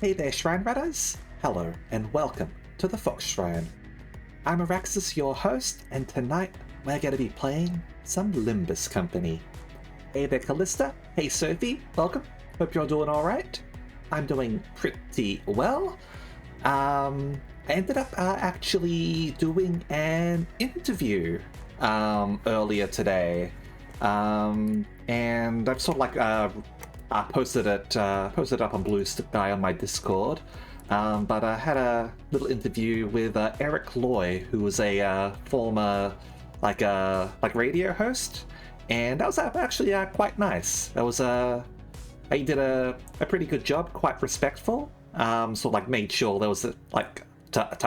Hey there, Shrine Ratters! Hello, and welcome to the Fox Shrine. I'm Araxis, your host, and tonight we're going to be playing some Limbus Company. Hey there, Callista. Hey, Sophie. Welcome. Hope you're doing alright. I'm doing pretty well. I ended up actually doing an interview earlier today. And I've sort of like posted it up on Blue Sky on my Discord. But I had a little interview with Eric Loy, who was a former radio host, and that was actually quite nice. That was he did a pretty good job, quite respectful. Sort of like made sure there was to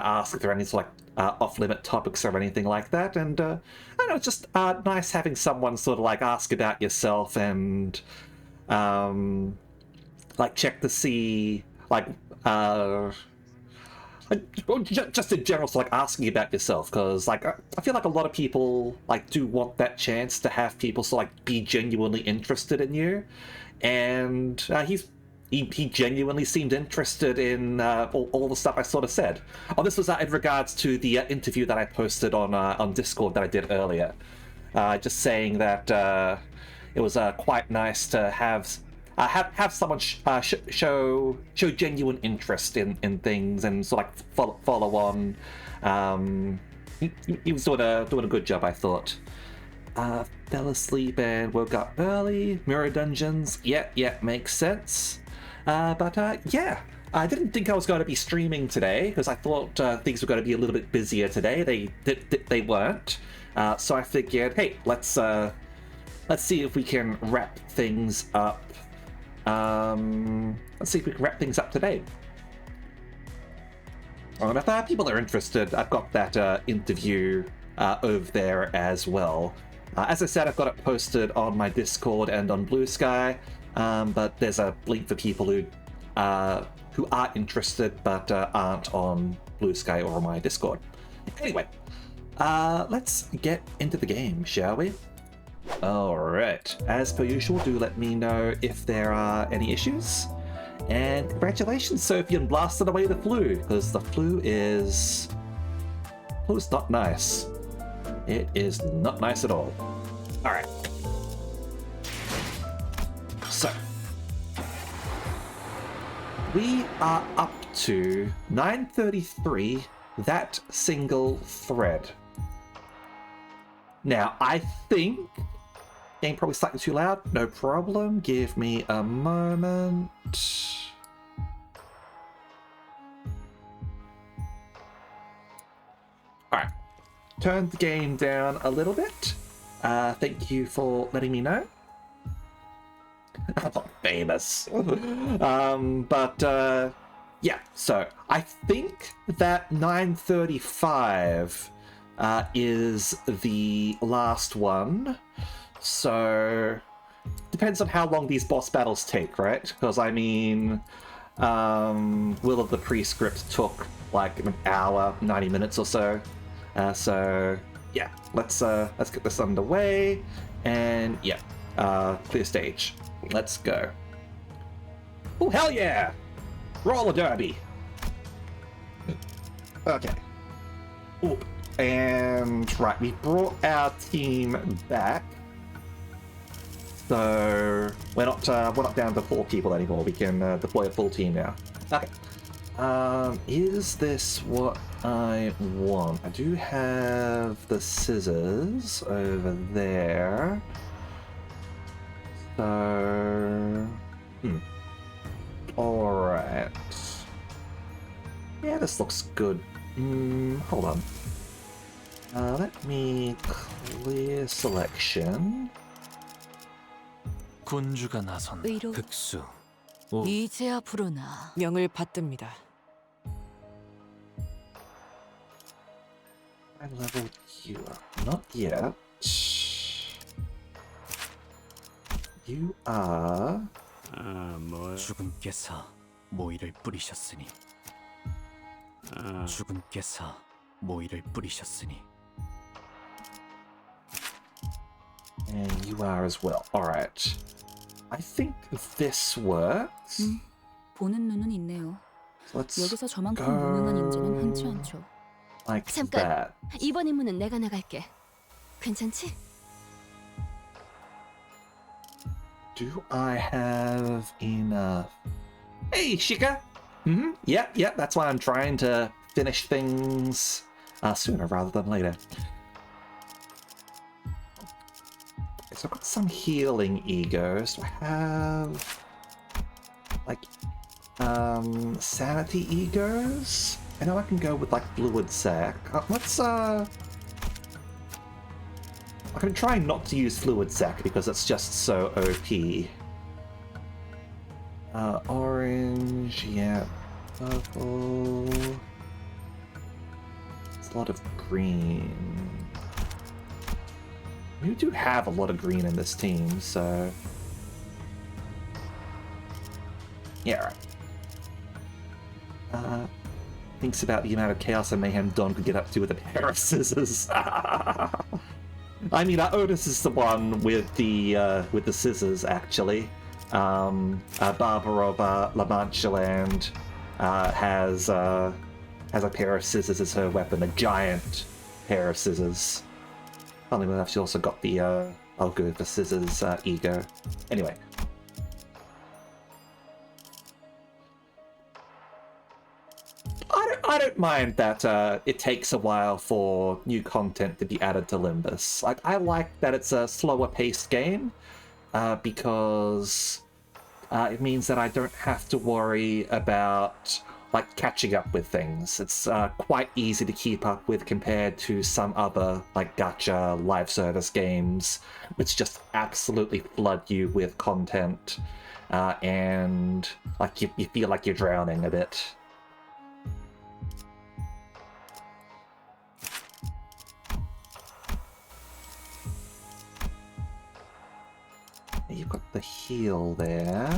ask if there are any sort of off-limit topics or anything like that, and I don't know, it's just nice having someone sort of like ask about yourself and check to see just in general, so like asking about yourself, because I feel like a lot of people do want that chance to have people be genuinely interested in you, and he genuinely seemed interested in all the stuff I sort of said. Oh, this was in regards to the interview that I posted on Discord that I did earlier. Just saying that it was quite nice to have someone show genuine interest in things and sort of follow on. He was doing a good job, I thought. Fell asleep and woke up early. Mirror dungeons, yeah, makes sense. Yeah, I didn't think I was going to be streaming today because I thought things were going to be a little bit busier today. They weren't. So I figured, hey, let's see if we can wrap things up. Let's see if we can wrap things up today. And if people are interested, I've got that interview over there as well. As I said, I've got it posted on my Discord and on Blue Sky, but there's a link for people who are interested but aren't on Blue Sky or on my Discord. Anyway, let's get into the game, shall we? Alright, as per usual, do let me know if there are any issues. And congratulations, Sophie, on blasting away the flu, because the flu's not nice. It is not nice at all. Alright. So, we are up to 933, that single thread. Now, I think... Game probably slightly too loud, no problem. Give me a moment. Alright. Turn the game down a little bit. Thank you for letting me know. I'm not famous. Yeah, so I think that 935 is the last one. So, depends on how long these boss battles take, right? Because, I mean, Will of the Prescript took like an hour, 90 minutes or so. So, yeah, let's get this underway. And, yeah, clear stage. Let's go. Oh, hell yeah! Roller derby! Okay. Ooh. And, right, we brought our team back. So we're not down to 4 people anymore. We can deploy a full team now. Okay. Is this what I want? I do have the scissors over there. So, all right. Yeah, this looks good. Hold on. Let me clear selection. 군주가 나선 흑수. 이제야 부르나. 명을 받듭니다. I leveled you up. Not yet. You are... 죽음께서 모이를 뿌리셨으니. 죽음께서 모이를 뿌리셨으니. And you are as well. Alright. I think this works. 보는 눈은 있네요. So let's 여기서 저만큼 go 무능한 인재는 흔치 않죠. like 잠깐. that. 이번 임무는 내가 나갈게. 괜찮지? Do I have enough? Hey, Shika! Yeah, that's why I'm trying to finish things sooner rather than later. Okay, so I've got some healing egos. Do I have, like, sanity egos? I know I can go with, like, fluid sac. I can try not to use fluid sac because it's just so OP. Orange, yeah. Purple. There's a lot of green. We do have a lot of green in this team, so... Yeah, right. Thinks about the amount of chaos and mayhem Don could get up to with a pair of scissors. I mean, Otis is the one with the scissors, actually. Barbara of La Mancha Land has a pair of scissors as her weapon, a giant pair of scissors. Funnily enough, she also got the I'll go for scissors ego. Anyway. I don't mind that it takes a while for new content to be added to Limbus. Like, I like that it's a slower paced game because it means that I don't have to worry about like catching up with things. It's quite easy to keep up with compared to some other like gacha live service games, which just absolutely flood you with content and like you feel like you're drowning a bit. You've got the heal there.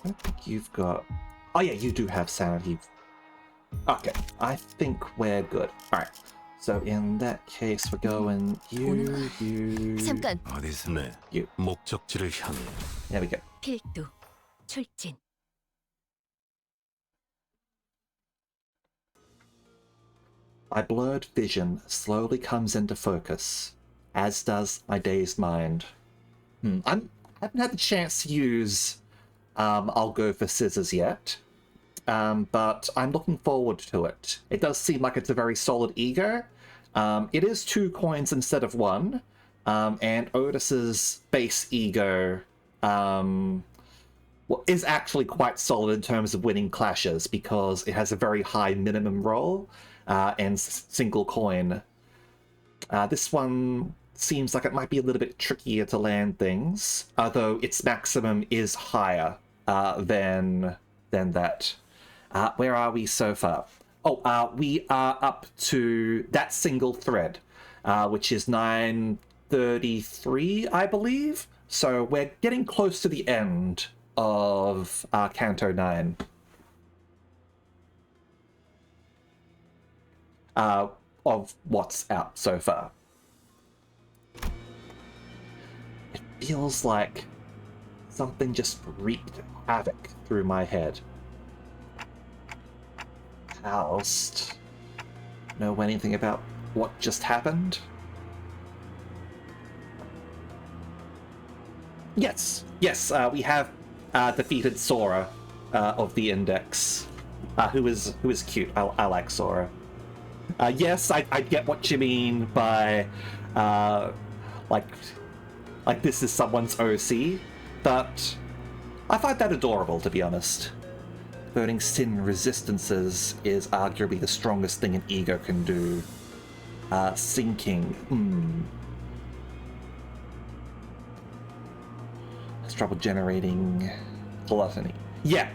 I don't think you've got... Oh yeah, you do have sanity. Okay, I think we're good. Alright, so in that case we're going you... 잠깐. 어디서 You. 목적지를 향해. There we go. 필두. 출진. My blurred vision slowly comes into focus, as does my dazed mind. I haven't had the chance to use I'll go for scissors yet, but I'm looking forward to it. It does seem like it's a very solid ego. It is 2 coins instead of 1, and Otis's base ego is actually quite solid in terms of winning clashes because it has a very high minimum roll and single coin. This one seems like it might be a little bit trickier to land things, although its maximum is higher than that. Where are we so far? Oh, we are up to that single thread, which is 933, I believe. So we're getting close to the end of Canto 9. Of what's out so far. It feels like something just wreaked havoc through my head. Housed. Know anything about what just happened? Yes, we have defeated Sora of the Index, who is cute. I like Sora. Yes, I get what you mean by like this is someone's OC, but I find that adorable, to be honest. Burning sin resistances is arguably the strongest thing an ego can do. Sinking. Has trouble generating gluttony. Yeah.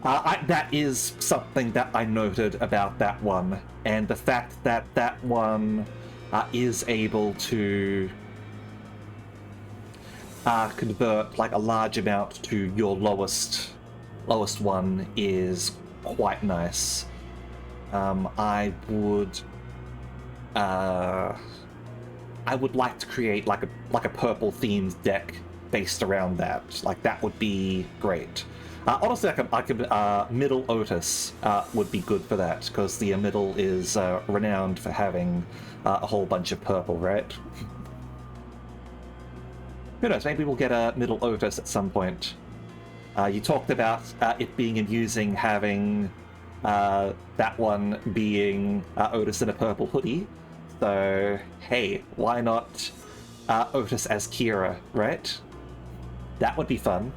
That is something that I noted about that one, and the fact that that one is able to convert like a large amount to your lowest one is quite nice. I would like to create like a purple themed deck based around that. Like, that would be great. Honestly, Middle Otis would be good for that, because the Middle is renowned for having a whole bunch of purple, right? Who knows, maybe we'll get a Middle Otis at some point. You talked about it being amusing having that one being Otis in a purple hoodie. So, hey, why not Otis as Kira, right? That would be fun.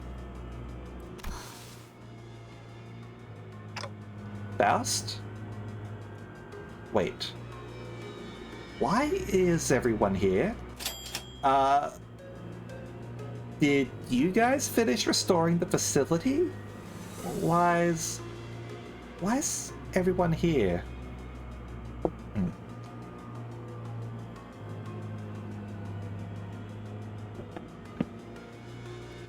Faust? Wait. Why is everyone here? Did you guys finish restoring the facility? Why is everyone here?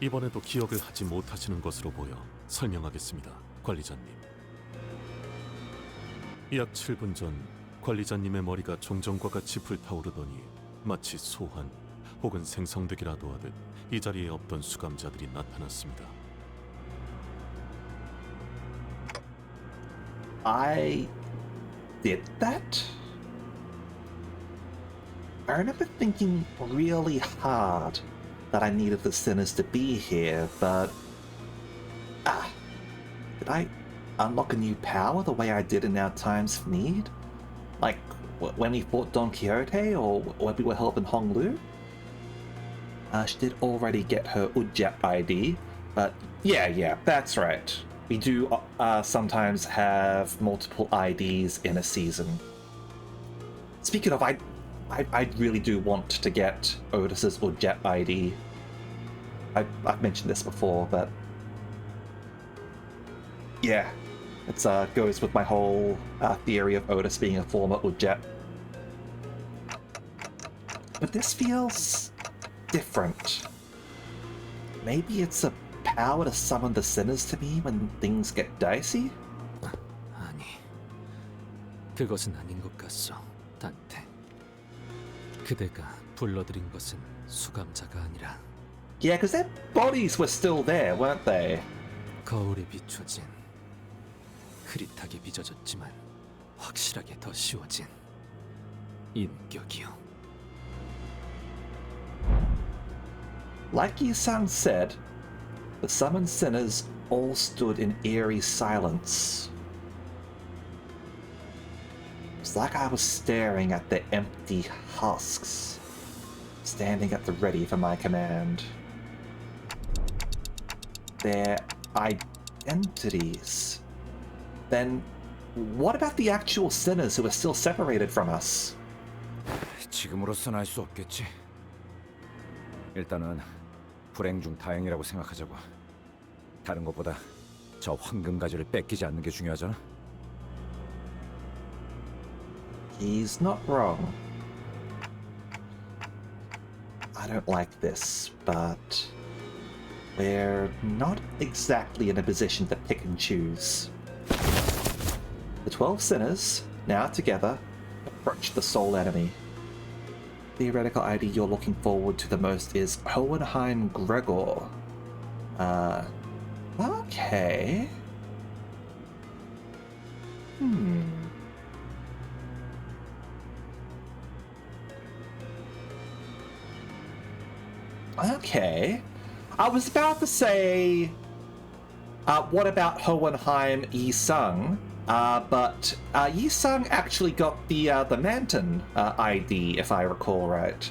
이번에도 기억을 하지 못하시는 것으로 보여 설명하겠습니다, 관리자님. 약 7분 전 관리자님의 머리가 종전과 같이 불타오르더니 마치 소환 혹은 생성되기라도 하듯 이 자리에 없던 수감자들이 나타났습니다. I did that? I remember thinking really hard that I needed the sinners to be here, but... did I unlock a new power the way I did in Our Times of Need? Like, when we fought Don Quixote, or when we were helping Hong Lu? She did already get her Ujjap ID, but yeah, that's right. We do sometimes have multiple IDs in a season. Speaking of, I really do want to get Otis's Ujjap ID. I've mentioned this before, but yeah, it goes with my whole theory of Otis being a former Ujjap. But this feels different. Maybe it's a power to summon the sinners to me when things get dicey? 아니, 그것은 아닌 것 같소, 단테. 그대가 불러들인 것은 수감자가 아니라 Yeah, because their bodies were still there, weren't they? 거울에 비춰진 흐릿하게 빚어졌지만 확실하게 더 씌워진 인격이요. Like Yi-sang said, the summoned sinners all stood in eerie silence. It's like I was staring at their empty husks, standing at the ready for my command. Their identities. Then, what about the actual sinners who are still separated from us? 지금으로선 알 수 없겠지. 일단은 불행 중 다행이라고 생각하자고. 다른 것보다 저 황금 가지를 뺏기지 않는 게 중요하잖아. He's not wrong. I don't like this, but we're not exactly in a position to pick and choose. The 12 sinners, now together, approach the sole enemy. Theoretical ID you're looking forward to the most is Hohenheim Gregor. Okay. Okay. I was about to say, what about Hohenheim Yi-sung? But Yi-sung actually got the Manton ID, if I recall right.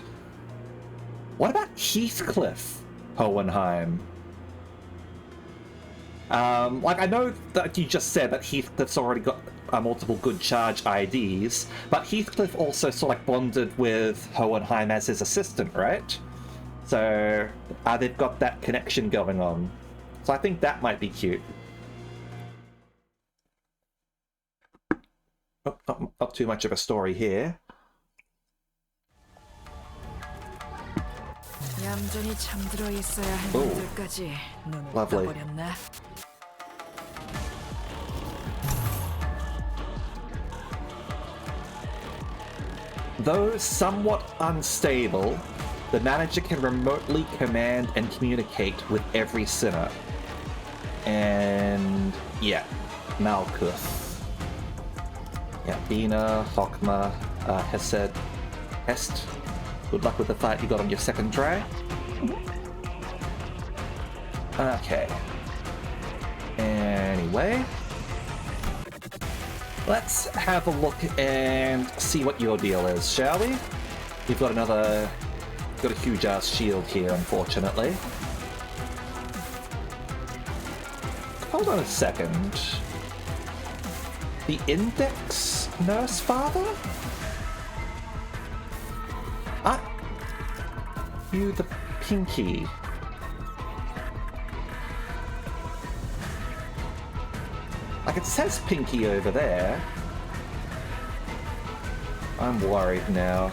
What about Heathcliff Hohenheim? Like, I know that you just said that Heathcliff's already got multiple good charge IDs, but Heathcliff also sort of like bonded with Hohenheim as his assistant, right? So they've got that connection going on. So I think that might be cute. Not too much of a story here. 얌전히 잠들어 있어야 할 놈들까지 눈을 Lovely. 떠버렸네. Though somewhat unstable, The manager can remotely command and communicate with every sinner. And yeah, Malkuth. Yeah, Bina, Hokma, Hesed, Hest. Good luck with the fight you got on your second try. Okay. Anyway, let's have a look and see what your deal is, shall we? You've got got a huge ass shield here, unfortunately. Hold on a second. The Index Nurse Father? Ah! You the Pinky. Like, it says Pinky over there. I'm worried now.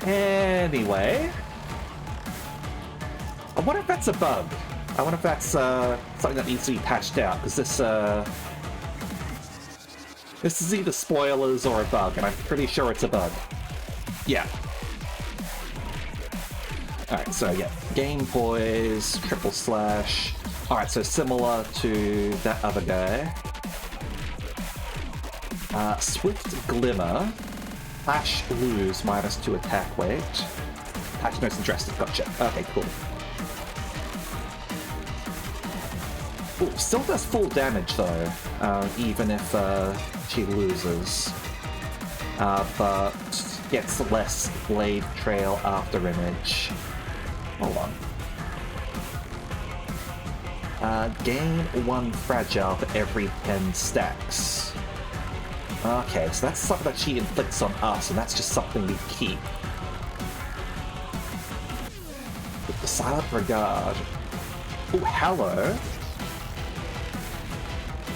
Anyway, I wonder if that's a bug. I wonder if that's something that needs to be patched out, because this is either spoilers or a bug, and I'm pretty sure it's a bug. Yeah. Alright, so yeah, game poise, triple slash. Alright, so similar to that other guy. Swift Glimmer. Flash lose -2 attack weight. Patch notes and drastic, gotcha. Okay, cool. Ooh, still does full damage though, even if she loses. But gets less blade trail after image. Hold on. Gain 1 fragile for every 10 stacks. Okay, so that's something that she inflicts on us, and that's just something we keep. With the Silent Regard. Oh, hello.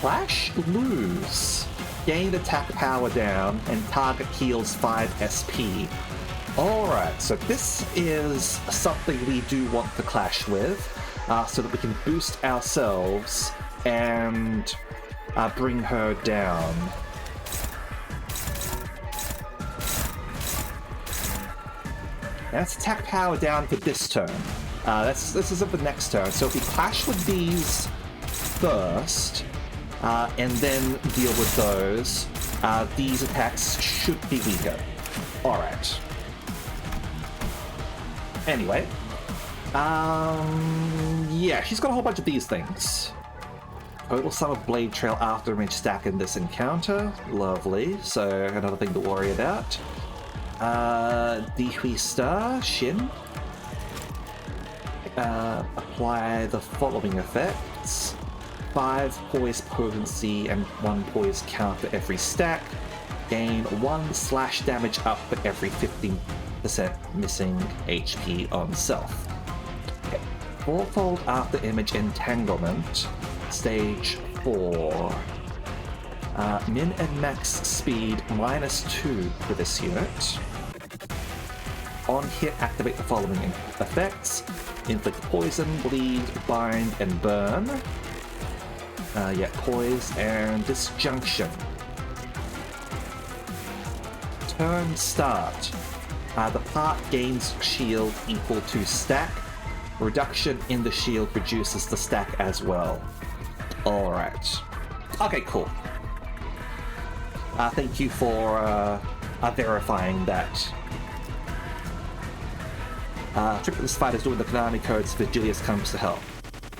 Flash lose. Gain attack power down, and target heals 5 SP. Alright, so this is something we do want to clash with, so that we can boost ourselves and bring her down. That's attack power down for this turn. This is for the next turn. So if we clash with these first, and then deal with those, these attacks should be weaker. Alright. Anyway. Yeah, she's got a whole bunch of these things. Total sum of blade trail after image stack in this encounter. Lovely. So another thing to worry about. Dehuista Shin. Apply the following effects. 5 poise potency and 1 poise counter every stack. Gain 1 slash damage up for every 15% missing HP on self. Okay. 4-fold after image entanglement. Stage 4. Min and max speed -2 for this unit. On hit, activate the following effects. Inflict poison, bleed, bind, and burn. Yeah, poise and disjunction. Turn start. The part gains shield equal to stack. Reduction in the shield reduces the stack as well. Alright. Okay, cool. Thank you for verifying that. Triplets fight is doing the Konami codes. Vigilius comes to help.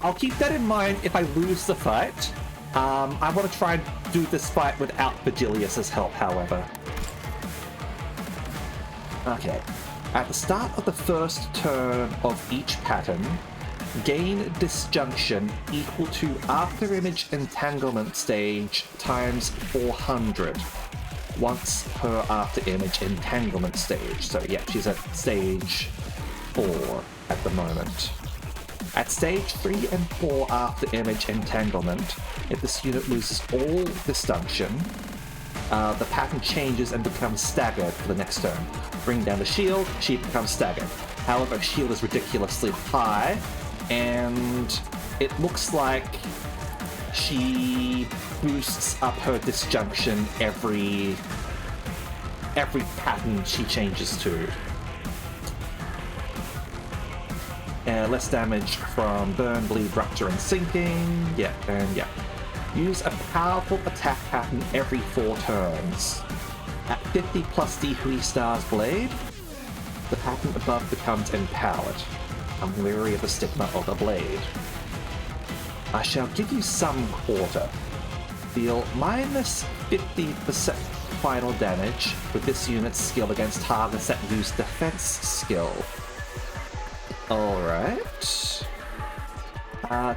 I'll keep that in mind if I lose the fight. I want to try and do this fight without Vigilius's help, however. Okay. At the start of the first turn of each pattern, gain disjunction equal to after image entanglement stage times 400 once per after image entanglement stage. So yeah, she's at stage 4 at the moment. At stage 3 and 4 after image entanglement, if this unit loses all disjunction, the pattern changes and becomes staggered for the next turn. Bring down the shield, she becomes staggered. However, shield is ridiculously high, and it looks like she boosts up her disjunction every pattern she changes to. Less damage from burn, bleed, rupture, and sinking. Yeah, and yeah. Use a powerful attack pattern every 4 turns. At 50 plus D3 stars blade, the pattern above becomes empowered. I'm leery of the stigma of the blade. I shall give you some quarter. Deal minus 50% final damage with this unit's skill against targets that use defense skill. Alright.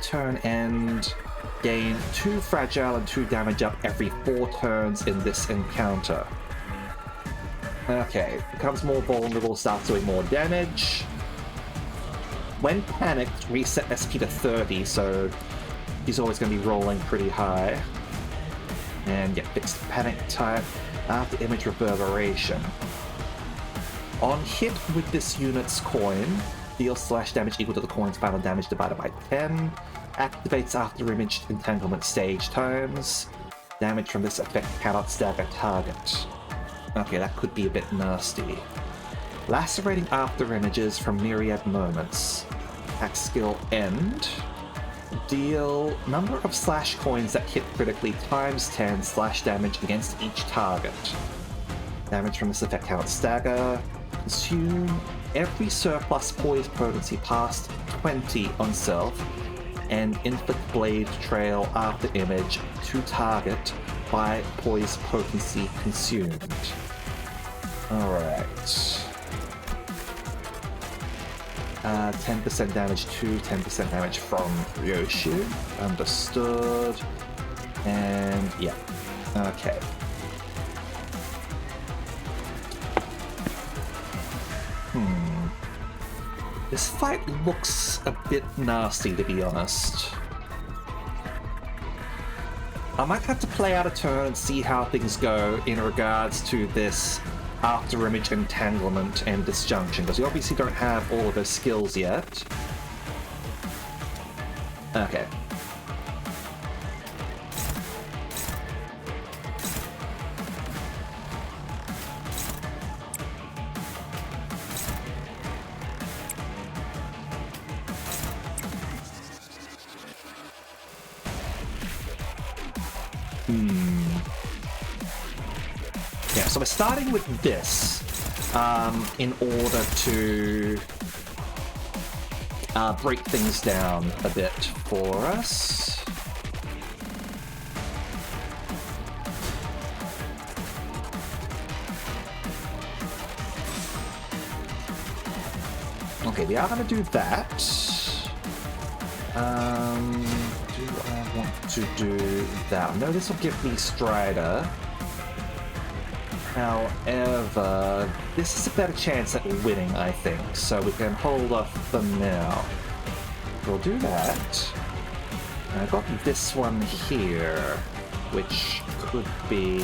Turn end. Gain 2 fragile and 2 damage up every 4 turns in this encounter. Okay, becomes more vulnerable, starts doing more damage. When panicked, reset SP to 30, so he's always going to be rolling pretty high. And yeah, fixed panic type after image reverberation. On hit with this unit's coin, deal slash damage equal to the coin's final damage divided by 10. Activates after image entanglement stage times. Damage from this effect cannot stagger target. Okay, that could be a bit nasty. Lacerating after images from myriad moments. Attack skill end. Deal number of slash coins that hit critically times 10 slash damage against each target. Damage from this effect cannot stagger. Consume every surplus poise potency past 20 on self, and inflict blade trail after image to target by poise potency consumed. Alright. 10% damage to 10% damage from Ryoshu. Understood. And yeah. Okay. This fight looks a bit nasty, to be honest. I might have to play out a turn and see how things go in regards to this after image entanglement and disjunction, because we obviously don't have all of those skills yet. Okay. Yeah, so we're starting with this in order to break things down a bit for us. Okay, we are going to do that. Do I want to do that? No, this will give me Strider. However, this is a better chance at winning, I think, so we can hold off for now. We'll do that. And I've got this one here, which could be...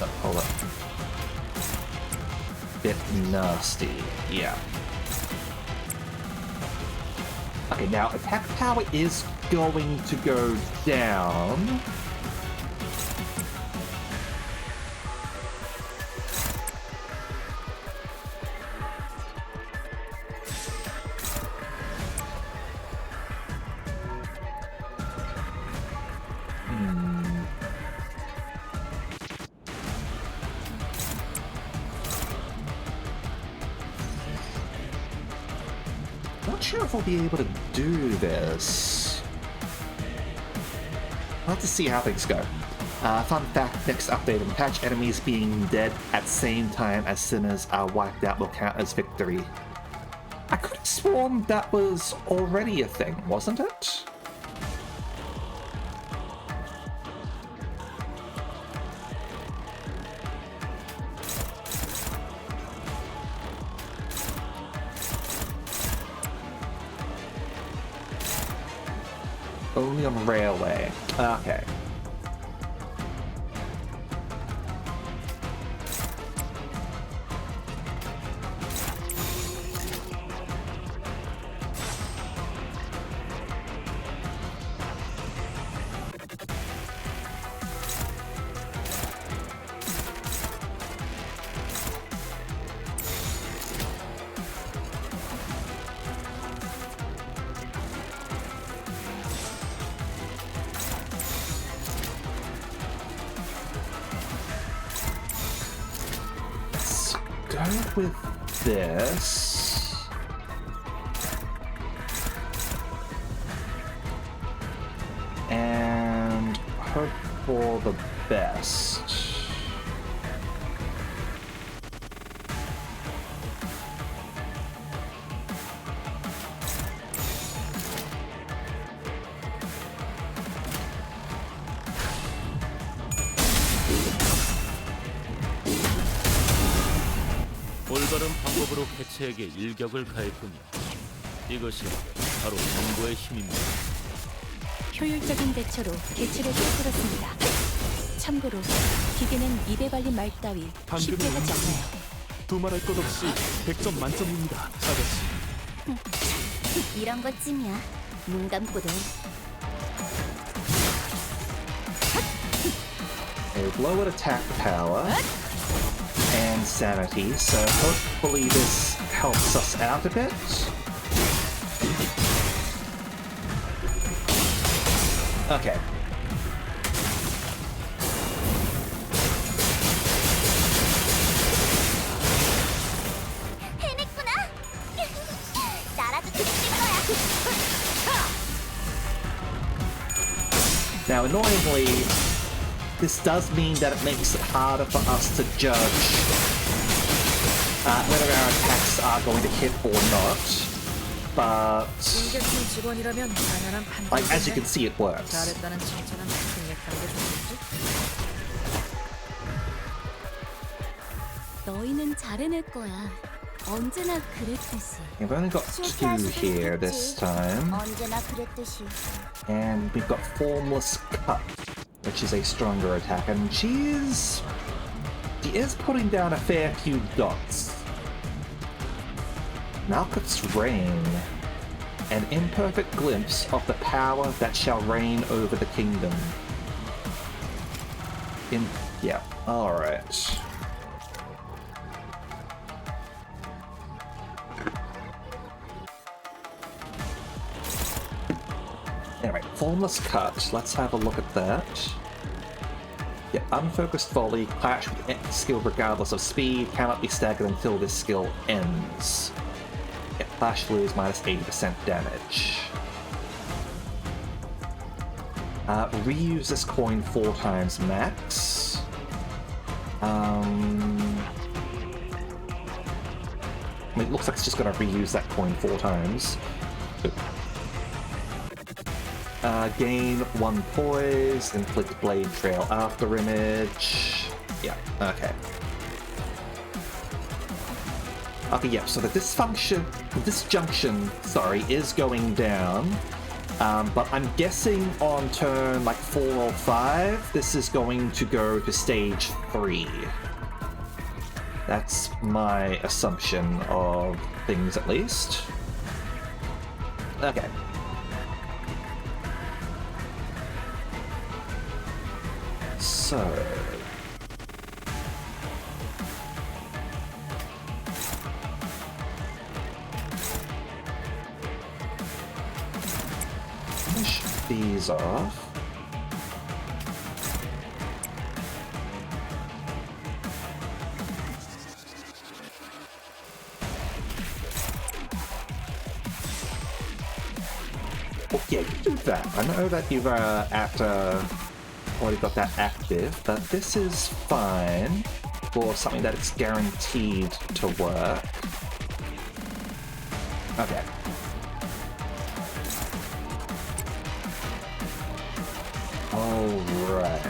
Oh, hold up. Bit nasty, yeah. Okay, now attack power is going to go down. Not sure if we'll be able to do this. We'll have to see how things go. Fun fact, next update and patch, enemies being dead at same time as sinners are wiped out will count as victory. I could have sworn that was already a thing, wasn't it? Only on railway. Okay. go with this. And hope for the best. 올바른 방법으로 개체에게 일격을 가할 뿐이야. 이것이 바로 정보의 힘입니다. 효율적인 대처로 개체를 깨뜨렸습니다. 참고로 기계는 입에 발린 말 따위 쉽게 하지 않아요. 두말할 것 없이 100점 만점입니다, 아저씨. 이런 것쯤이야. 눈 감고도. A blow at attack power and sanity, so hopefully this helps us out a bit. Okay. 해냈구나. 나라도 뒤집을 거야. Now, annoyingly, this does mean that it makes it harder for us to judge whether our attacks are going to hit or not. But, 공격팀 직원이라면 당연한 판단. like, as you can see, it works. 잘했다는 칭찬은 생략하는 게 좋겠지? 너희는 잘해낼 거야. 언제나 그랬듯이. We've only got 2 here this time. 언제나 그랬듯이. And we've got Formless Cut, which is a stronger attack, and she is putting down a fair few dots. Malkuth's Reign, an imperfect glimpse of the power that shall reign over the kingdom. Yeah, alright. Anyway, Formless Cut, let's have a look at that. Yeah, Unfocused Volley, clash with any skill regardless of speed, cannot be staggered until this skill ends. Yeah, Clash lose minus 80% damage. Reuse this coin 4 times max. It looks like it's just gonna reuse that coin 4 times. Gain 1 poise, inflict blade trail after image. Yeah, okay. Okay, yeah, so the disjunction, sorry, is going down. But I'm guessing on turn like 4 or 5, this is going to go to stage 3. That's my assumption of things, at least. Okay. So... finish these off. Oh, yeah, you do that. I know that you've already got that active, but this is fine for something that it's guaranteed to work. Okay. Alright.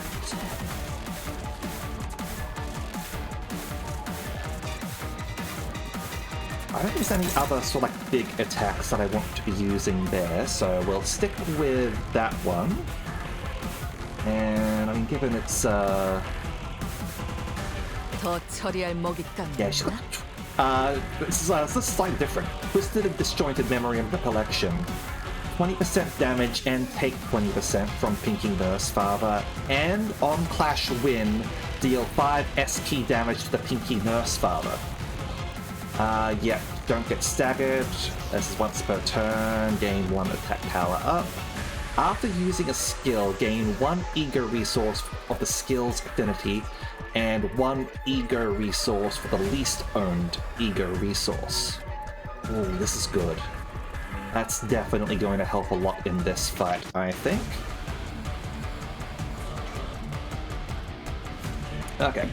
I don't think there's any other sort of like big attacks that I want to be using there, so we'll stick with that one. And I mean, given it's 더 처리할 먹잇감. yeah, she's got this is slightly different. Twisted and disjointed memory and recollection. 20% damage and take 20% from Pinky Nurse Father, and on Clash Win, deal 5 S key damage to the Pinky Nurse Father. Yeah, don't get staggered. This is once per turn, gain 1 attack power up. After using a skill, gain 1 eager resource of the skill's affinity, and 1 ego resource for the least owned ego resource. Oh, this is good. That's definitely going to help a lot in this fight, I think. Okay.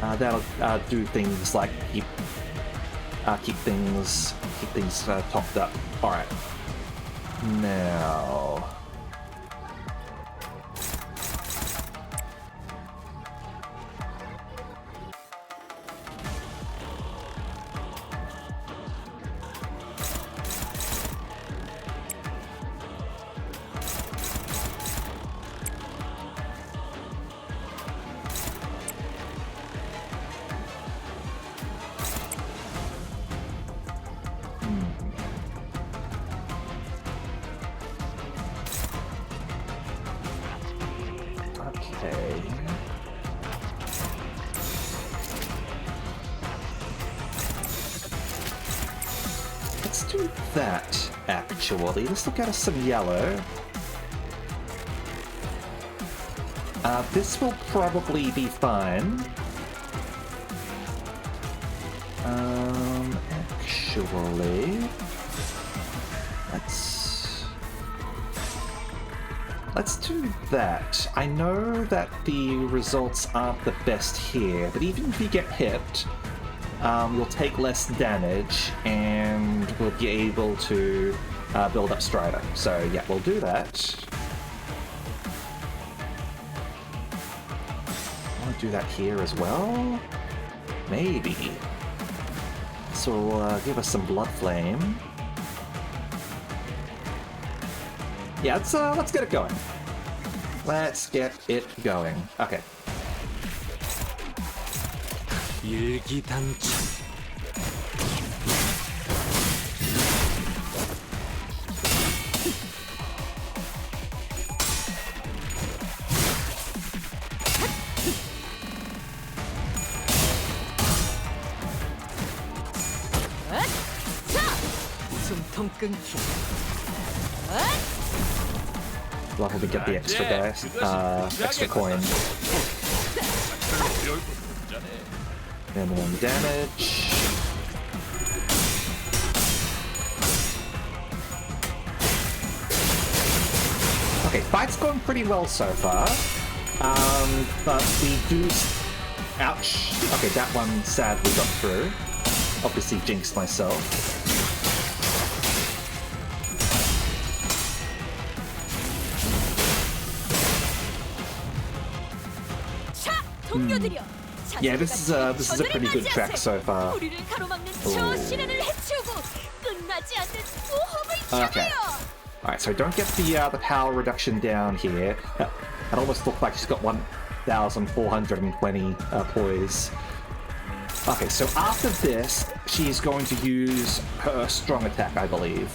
That'll do things like keep things topped up. All right. Now. Okay. Let's do that, actually. Let's look at some yellow. This will probably be fine. Actually... Let's do that. I know that the results aren't the best here, but even if you get hit, you'll take less damage and we'll be able to build up Strider. So yeah, we'll do that. I want to do that here as well? Maybe. So give us some Blood Flame. Yeah, let's get it going. Let's get it going. Okay. Luckily we get the extra dice, extra coin. Minimum damage. Okay, fight's going pretty well so far. But we do... Ouch. Okay, that one sadly got through. Obviously jinxed myself. Yeah, this is a pretty good track so far. Ooh. Okay. Alright, so don't get the power reduction down here. It almost looked like she's got 1,420 poise. Okay, so after this, she's going to use her strong attack, I believe.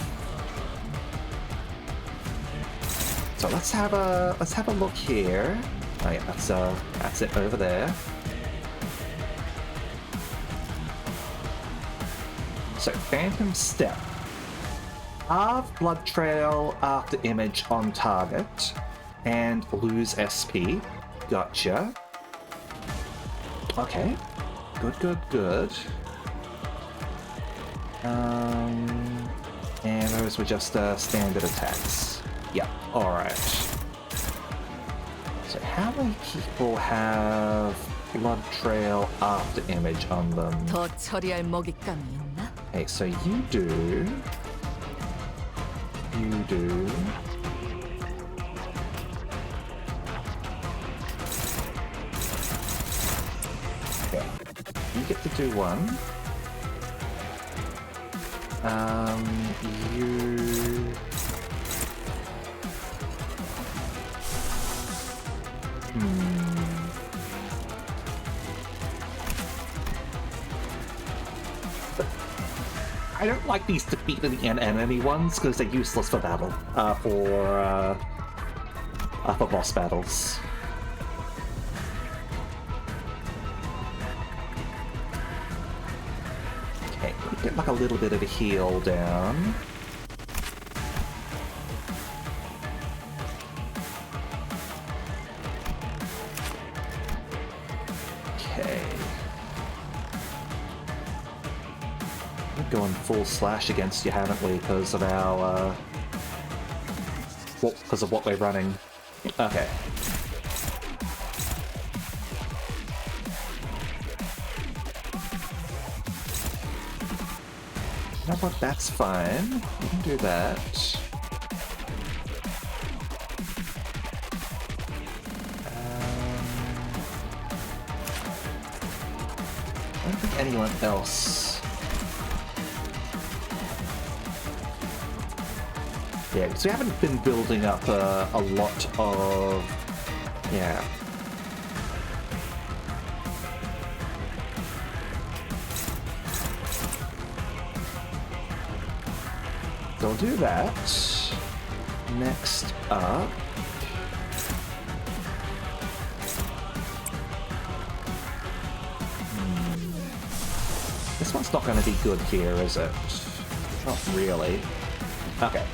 So let's have a look here. Oh yeah, that's it over there. So Phantom Step. Halve Blood Trail after image on target and lose SP. Gotcha. Okay. Good. And those were just standard attacks. Yeah, alright. So how many people have Blood Trail after image on them? Okay, so you do. Okay, you get to do one. You... I don't like these defeat the enemy ones because they're useless for battle, for boss battles. Okay, get like a little bit of a heal down. going full slash against you, haven't we? Because of our, because of what we're running. Okay. You know what? That's fine. We can do that. I don't think anyone else. Yeah, because we haven't been building up a lot of... Yeah. So I'll do that. Next up... This one's not going to be good here, is it? Not really. Okay.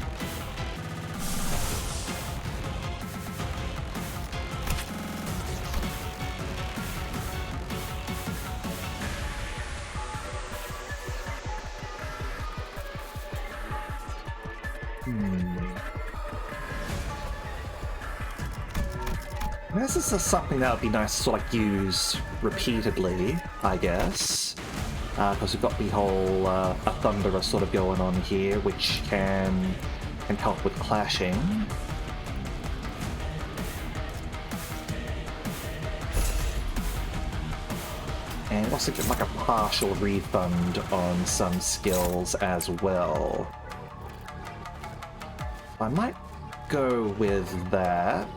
This is something that would be nice to sort of use repeatedly, I guess. Because we've got the whole a Thunderer sort of going on here, which can help with clashing. And also get like a partial refund on some skills as well. I might go with that.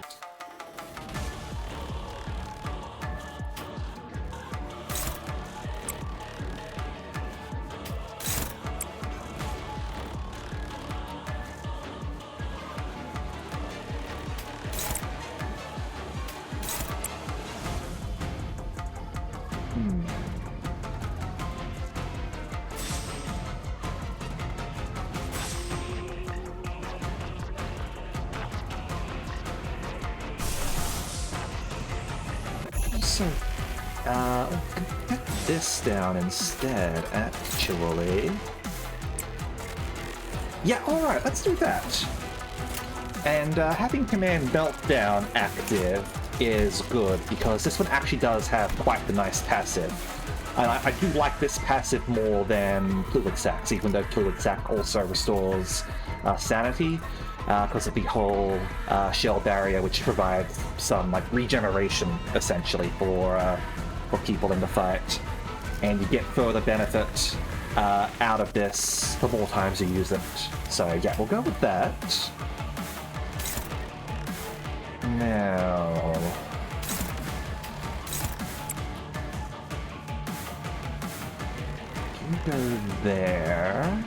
Get this down instead, actually. Yeah, alright, let's do that. And having Command Meltdown active is good, because this one actually does have quite the nice passive. And I do like this passive more than Fluid Sacs, even though Fluid Sac also restores sanity, because of the whole shell barrier, which provides some like regeneration, essentially, for people in the fight. And you get further benefit out of this the more times you use it. So yeah, we'll go with that. Now... you go there.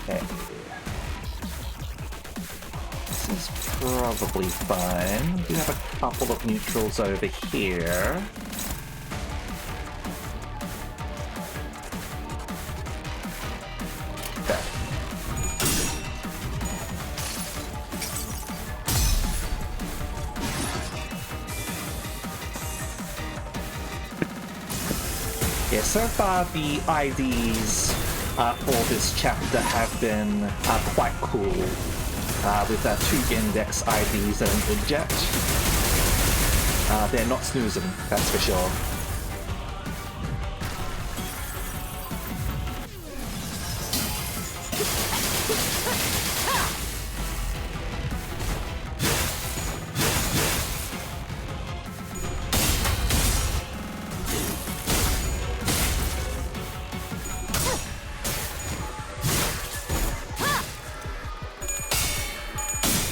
Okay. This is probably fine. We do have a couple of neutrals over here. Okay. Yeah, so far the IDs for this chapter have been quite cool, with 2 index IDs and an inject. They're not snoozing, that's for sure.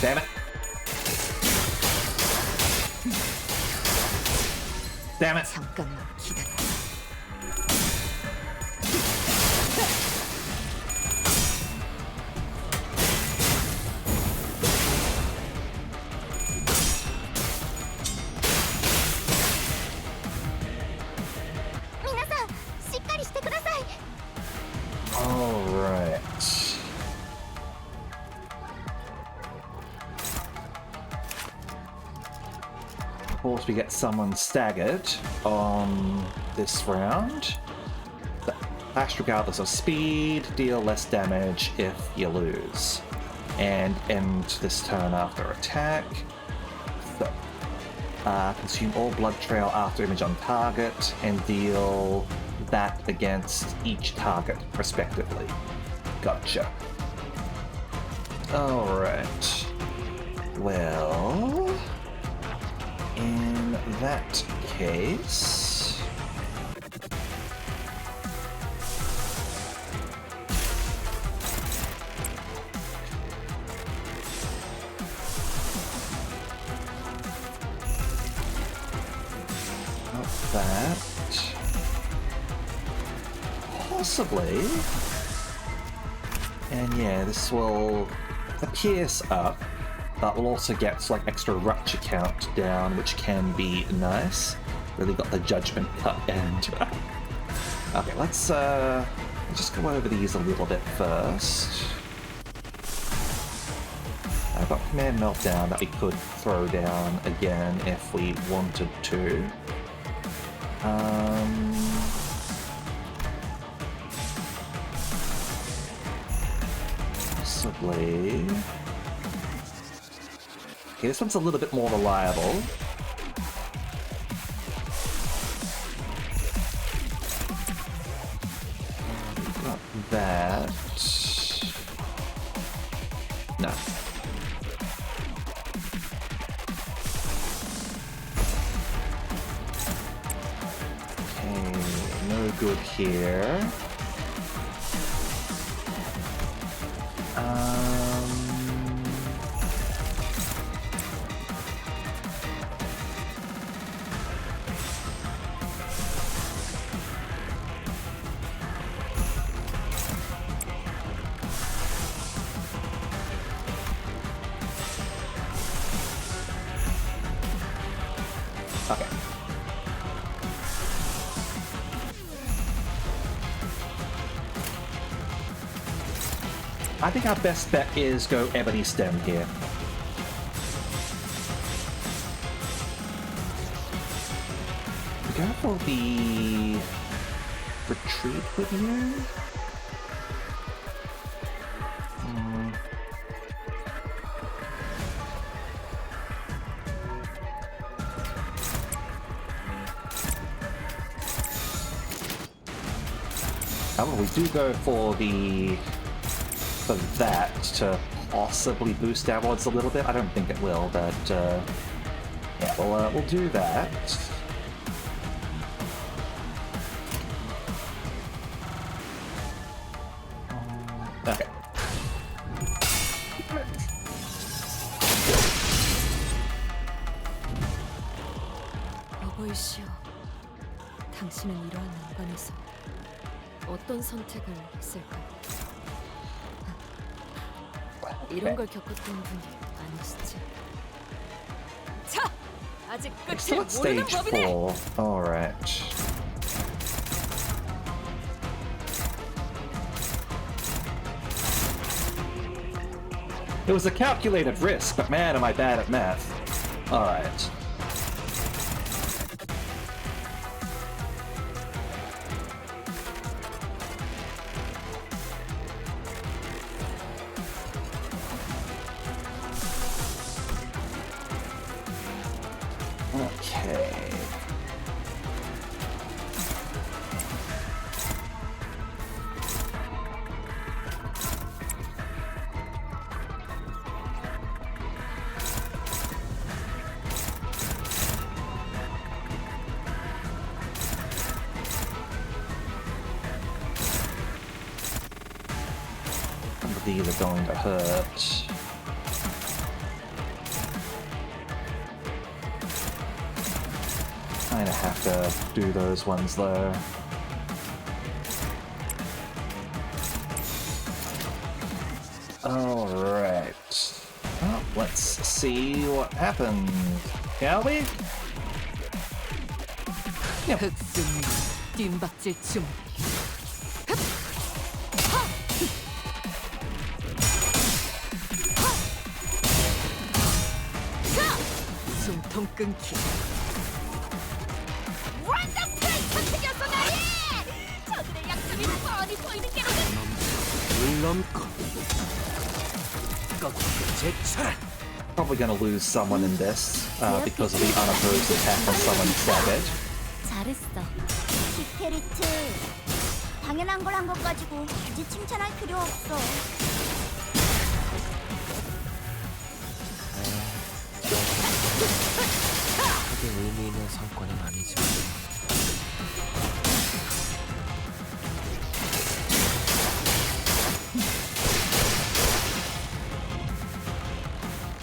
Damn it. Damn it. 잠깐만 기다려. course, we get someone staggered on this round. Flash regardless of speed, deal less damage if you lose. And end this turn after attack. So, consume all blood trail after image on target, and deal that against each target, respectively. Gotcha. Alright. Well, in that case... that. Possibly. And yeah, this will pierce up, but we'll also get like extra rupture count down, which can be nice. Really got the judgment cut end. Okay, let's just go over these a little bit first. I've got Command Meltdown that we could throw down again if we wanted to. Possibly. Okay, this one's a little bit more reliable. Got that. No. Good here. Okay. I think our best bet is go Ebony Stem here. We go for the retreat with you. However, we do go for that to possibly boost our odds a little bit. I don't think it will, but yeah, we'll do that. Okay. 여보이시여, 당신은 이러한 난관에서 어떤 선택을 했을까요? 이런 걸 겪었던 분이 아니시지? 자, 아직 Still 끝을 at 모르는 stage 법이네. 4. Alright. It was a calculated risk, but man, am I bad at math. Alright. Okay. Some of these are going to hurt. Kinda have to do those ones though. Alright. Well, let's see what happens. Shall we? Yep. 흑승 뒷박질 중. 숨통 끊기. 완벽한 선택이었어 나리! 저들의 약점이 뻔히 보이는 게로는 물 넘고 거꾸로 제쳐라. Probably gonna lose someone in this because of the unopposed attack on someone savage. 잘했어. 키테리트. 당연한 걸 한 것 가지고 굳이 칭찬할 필요 없어. 크게 의미 있는 성과는 아니지만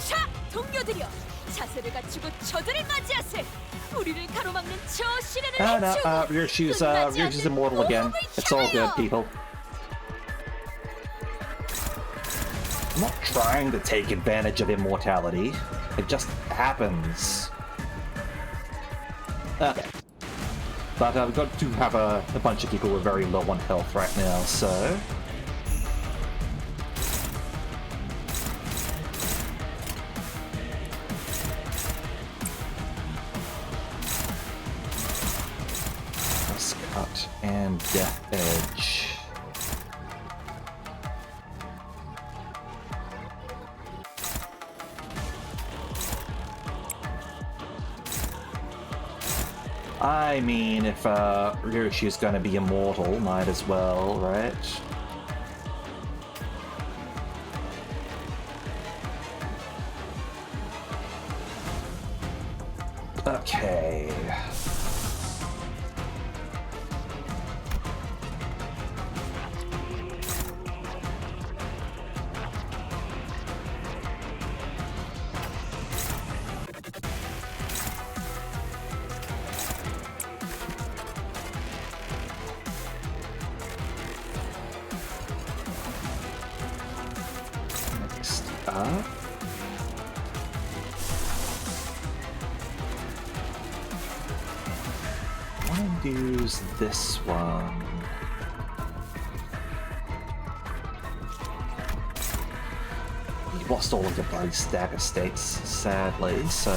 자, 동료들이여! 자세를 갖추고 저들을 맞이하세! 우리를 가로막는 저 시련을 No, 해치우고 Ryoshi's immortal again. It's all good, people. I'm not trying to take advantage of immortality. It just happens. Okay. But we've got to have a bunch of people who are very low on health right now, so... Cut and Death Edge. I mean, if Ryoshi's gonna be immortal, might as well, right? Okay. Next up. I want to use this one. You lost all of your bloody stagger states, sadly, so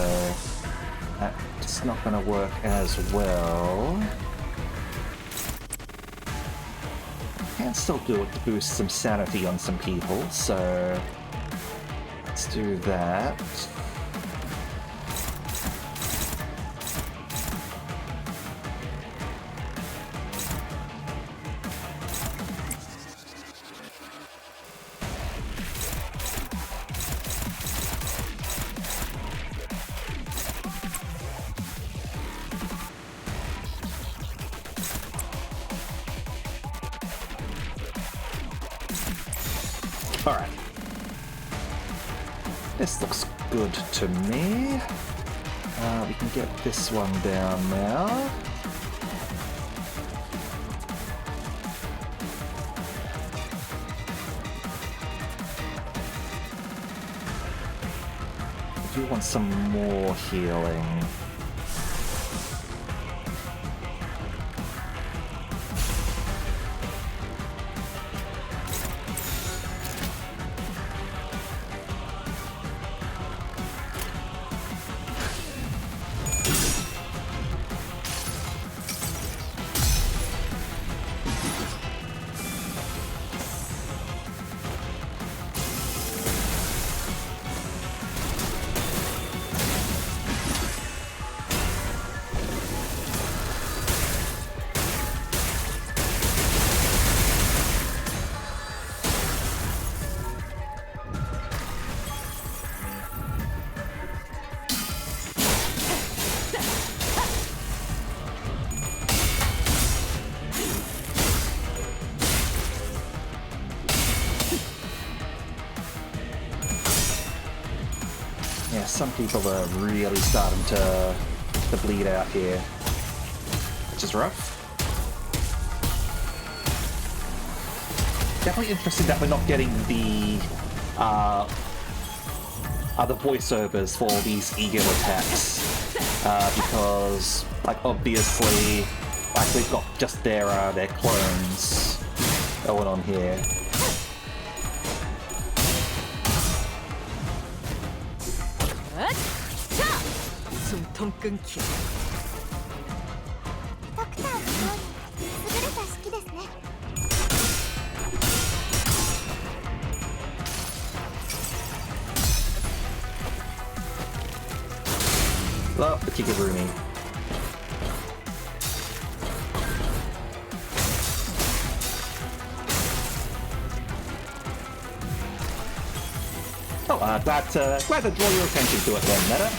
that's not going to work as well. Can still do it to boost some sanity on some people, so let's do that. Alright. This looks good to me. We can get this one down now. I do want some more healing. Yeah, some people are really starting to bleed out here, which is rough. Definitely interesting that we're not getting the other voiceovers for these ego attacks, because, like, obviously, like, we've got just their clones going on here. 숨통 끊기. ドクターのように優れた式ですね。 Well, the Kigurumi. Oh, glad to draw your attention to it then, Meta.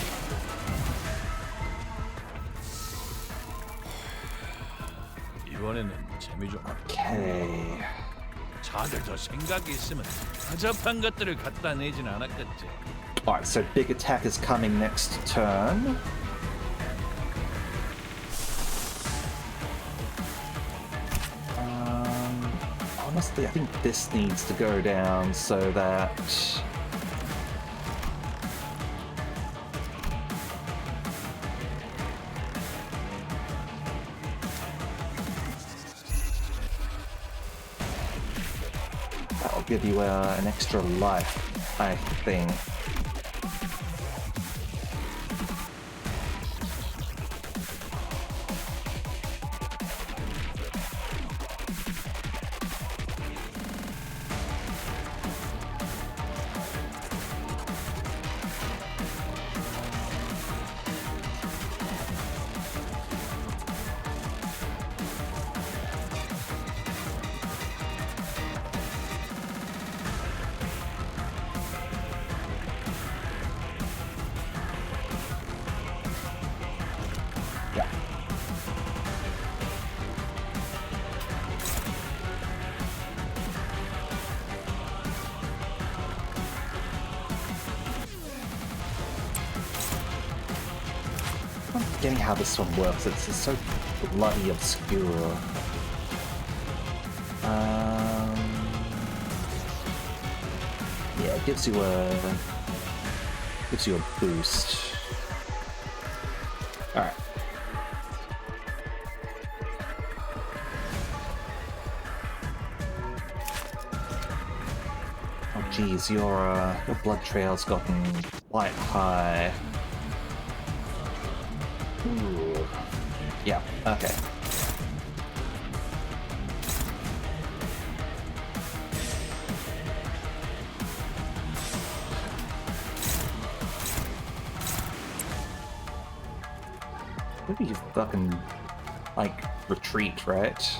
이번에는 재미 좀. Okay. 자들도 생각이 있으면 허접한 것들을 갖다 내진 않았겠지. Alright, so big attack is coming next turn. Honestly, I think this needs to go down so that... That'll give you an extra life, I think. Yeah. I'm not getting how this one works. It's just so bloody obscure. Yeah, it gives you a boost. All right. Oh geez, your blood trail's gotten quite high. Ooh. Yeah, okay. Maybe you fucking, like, retreat, right?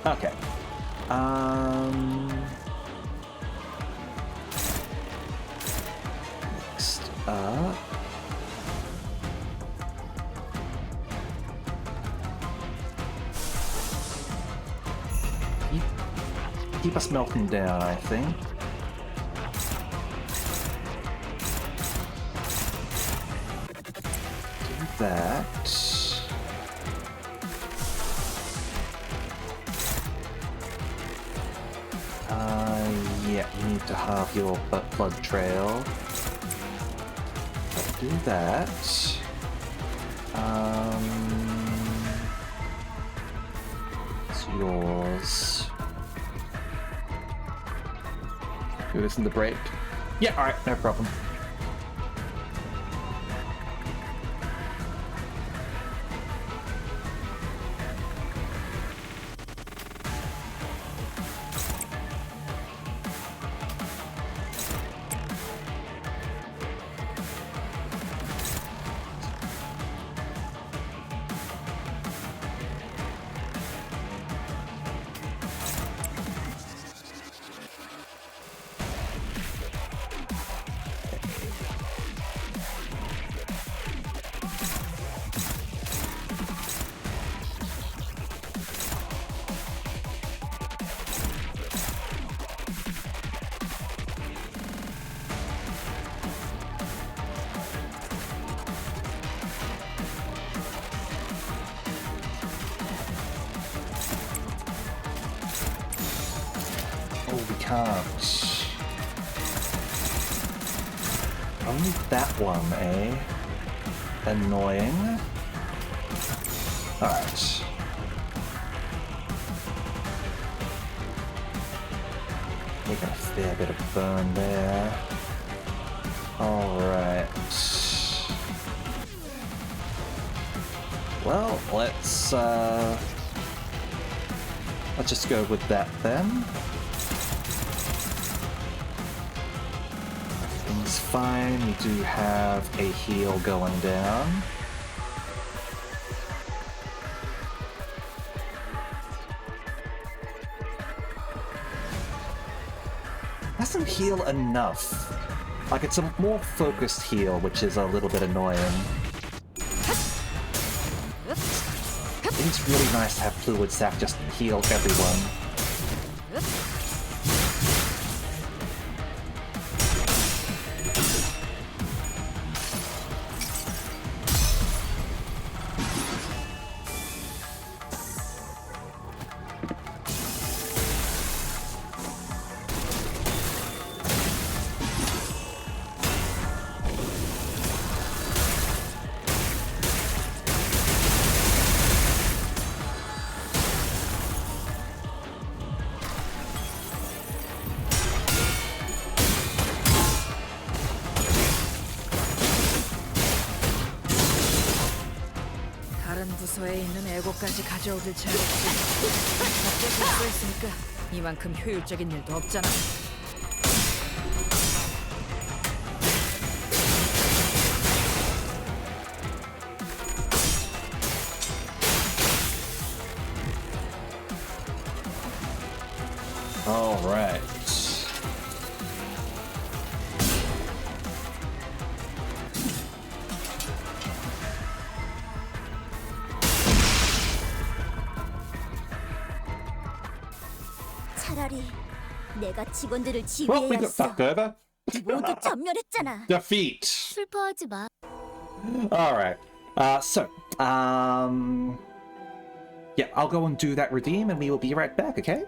Okay. Next up. Keep us melting down, I think. Do that. Yeah, you need to halve your blood trail. Do that. It's yours. Do this in the break. Yeah, alright, no problem. We can't. Only that one, eh? Annoying. Alright. Taking a fair bit of burn there. Alright. Well, let's just go with that then. Everything's fine. We do have a heal going down. Doesn't heal enough. Like, it's a more focused heal, which is a little bit annoying. It's really nice to have Fluid Sac just heal everyone. 다른 부서에 있는 애고까지 가져오길 잘했지. 갑자기 복수했으니까 이만큼 효율적인 일도 없잖아. All right. 차라리 내가 직원들을 Well, we 지휘해야 got 했어. fucked over. 모두 전멸했잖아. Defeat. 슬퍼하지 마. All right. Yeah, I'll go and do that redeem, and we will be right back. Okay.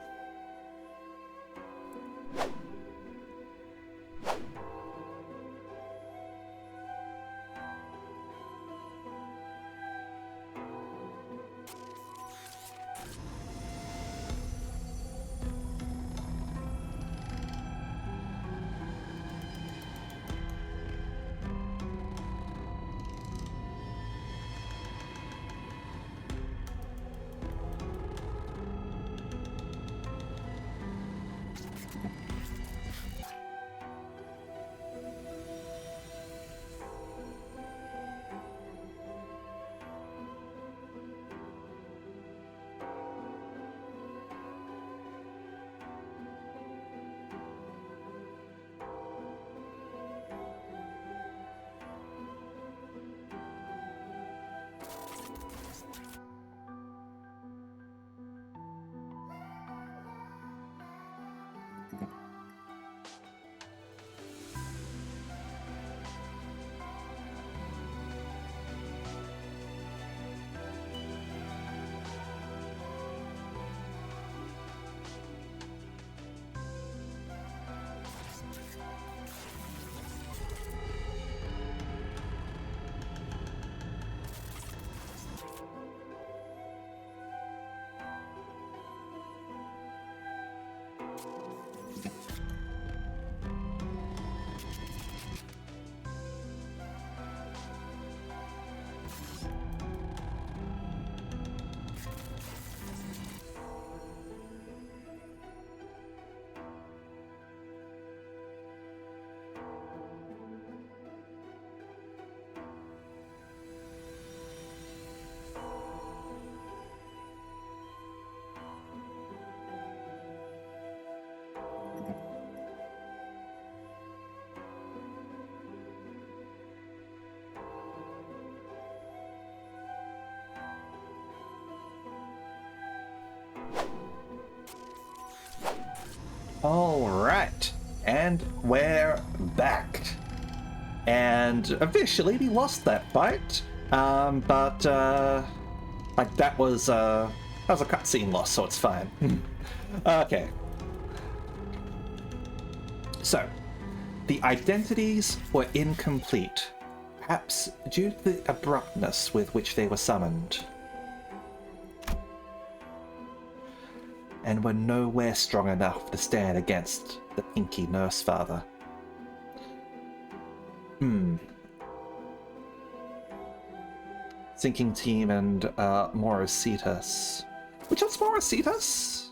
All right, and we're back. And officially, we lost that fight. But like that was a cutscene loss, so it's fine. Okay. So, the identities were incomplete, perhaps due to the abruptness with which they were summoned. and were nowhere strong enough to stand against the Pinky Nurse Father. Sinking Team and Morositas. Which one's Morositas?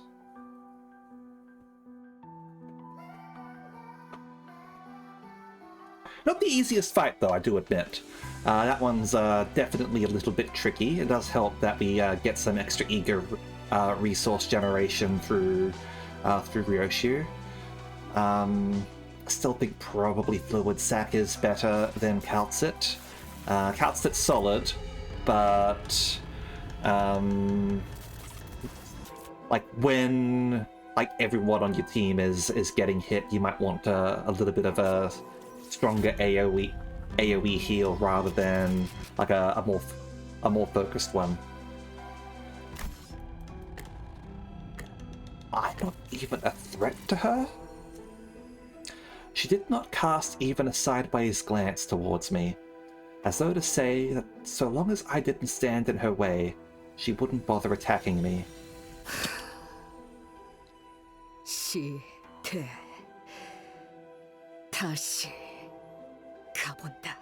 Not the easiest fight, though, I do admit. That one's definitely a little bit tricky. It does help that we get some extra eager resource generation through Ryoshu. I still think probably Fluid Sac is better than Calcit. Calcit's solid, but like when everyone on your team is getting hit, you might want a little bit of a stronger AoE heal rather than like a more focused one. I'm not even a threat to her? She did not cast even a sideways glance towards me, as though to say that so long as I didn't stand in her way, she wouldn't bother attacking me. 시대 다시 가본다.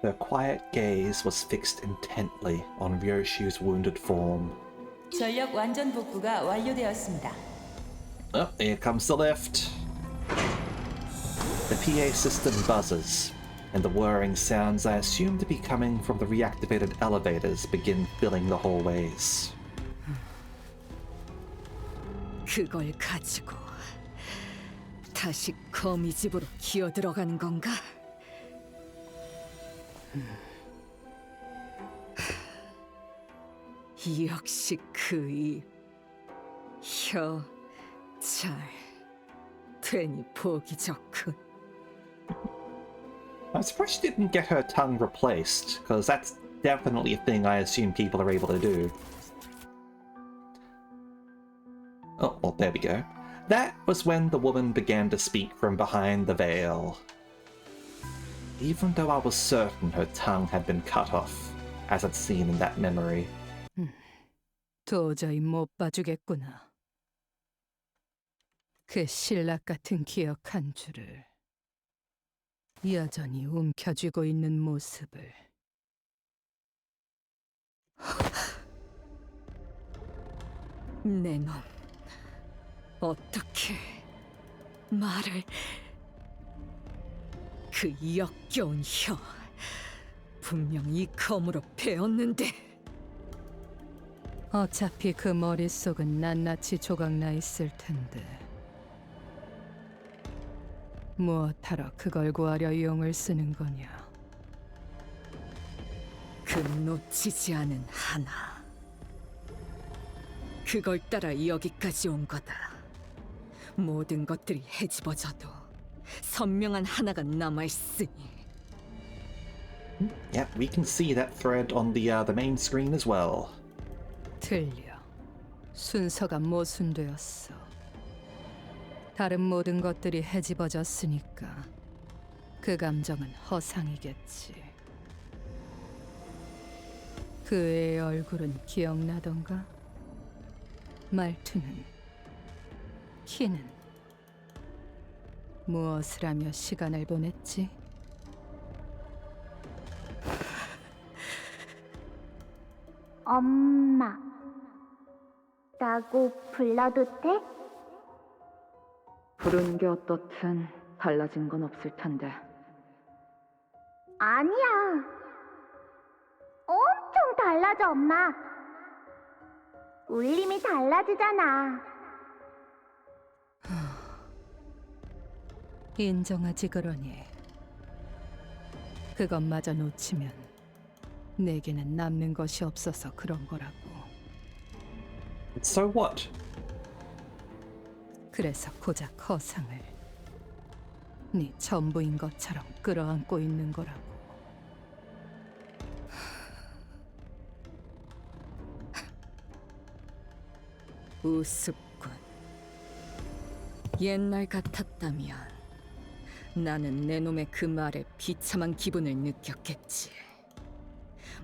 Her quiet gaze was fixed intently on Ryoshu's wounded form. 전력 완전 복구가 완료되었습니다. Oh, here comes the lift. The PA system buzzes, and the whirring sounds I assume to be coming from the reactivated elevators begin filling the hallways. 그걸 가지고 다시 거미 집으로 기어 들어가는 건가? 역시 그 입, 혀, 잘 되니 보기 좋군. I'm surprised she didn't get her tongue replaced, because that's definitely a thing I assume people are able to do. Oh, well, there we go. That was when the woman began to speak from behind the veil. Even though I was certain her tongue had been cut off, as I'd seen in that memory. 도저히 못 봐주겠구나. 그 신락 같은 기억 한 줄을 여전히 움켜쥐고 있는 모습을. 내 놈, 어떻게 말을... 그 역겨운 혀, 분명 이 검으로 베었는데. 어차피 그 머릿속은 낱낱이 조각나 있을 텐데 무엇하러 그걸 구하려 용을 쓰는 거냐. 그 놓치지 않은 하나, 그걸 따라 여기까지 온 거다. 모든 것들이 헤집어져도 선명한 하나가 남아있으니. Yeah, we can see that thread on the main screen as well. 틀려. 순서가 모순되었어. 다른 모든 것들이 헤집어졌으니까 그 감정은 허상이겠지. 그 애의 얼굴은 기억나던가? 말투는? 키는? 무엇을 하며 시간을 보냈지? 엄마 라고 불러도 돼? 부르는 게 어떻든 달라진 건 없을 텐데. 아니야. 엄청 달라져, 엄마. 울림이 달라지잖아. 인정하지 그러니. 그것마저 놓치면 내게는 남는 것이 없어서 그런 거라고. So what? 그래서 고작 허상을 네 전부인 것처럼 끌어안고 있는 거라고. 우습군. 옛날 같았다면 나는 내 놈의 그 말에 비참한 기분을 느꼈겠지.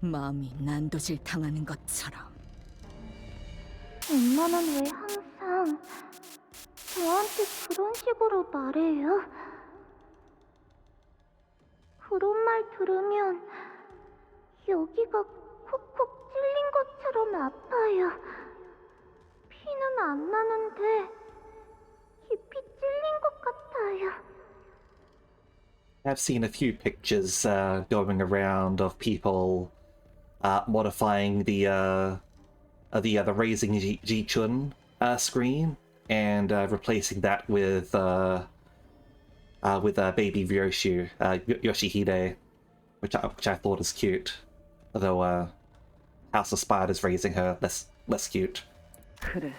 마음이 난도질 당하는 것처럼. 엄마는 왜 항상 저한테 그런 식으로 말해요? 그런 말 들으면 여기가 콕콕 찔린 것처럼 아파요. 피는 안 나는데 깊이 찔린 것 같아요. I've seen a few pictures going around of people modifying the raising Ji-chun screen and replacing that with baby Ryoshu, Yoshihide, which I thought is cute. Although House of Spiders raising her less cute. 그래서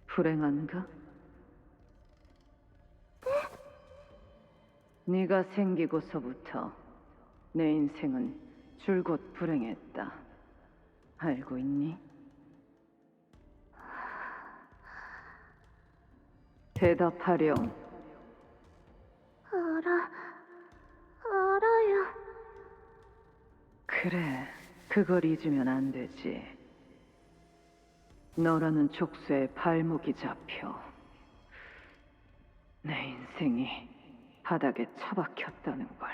불행한가? 네가 생기고서부터 내 인생은 줄곧 불행했다. 알고 있니? 대답하렴. 알아요. 그래, 그걸 잊으면 안 되지. 너라는 족쇄에 발목이 잡혀 내 인생이 바닥에 처박혔다는 걸.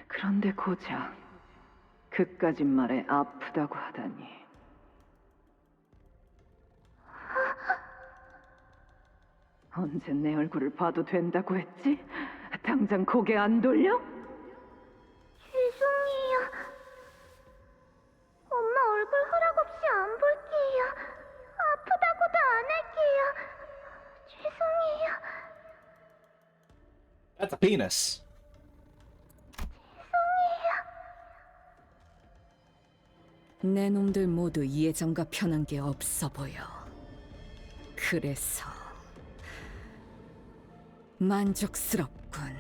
그런데 고작 그까짓 말에 아프다고 하다니. 언제 내 얼굴을 봐도 된다고 했지? 당장 고개 안 돌려? 죄송해요. 엄마 얼굴 허락 없이 안 볼게요. 아프다고도 안 할게요. 죄송해요. That's a penis. 내 놈들 모두 예전과 변한 게 없어 보여. 그래서 만족스럽군.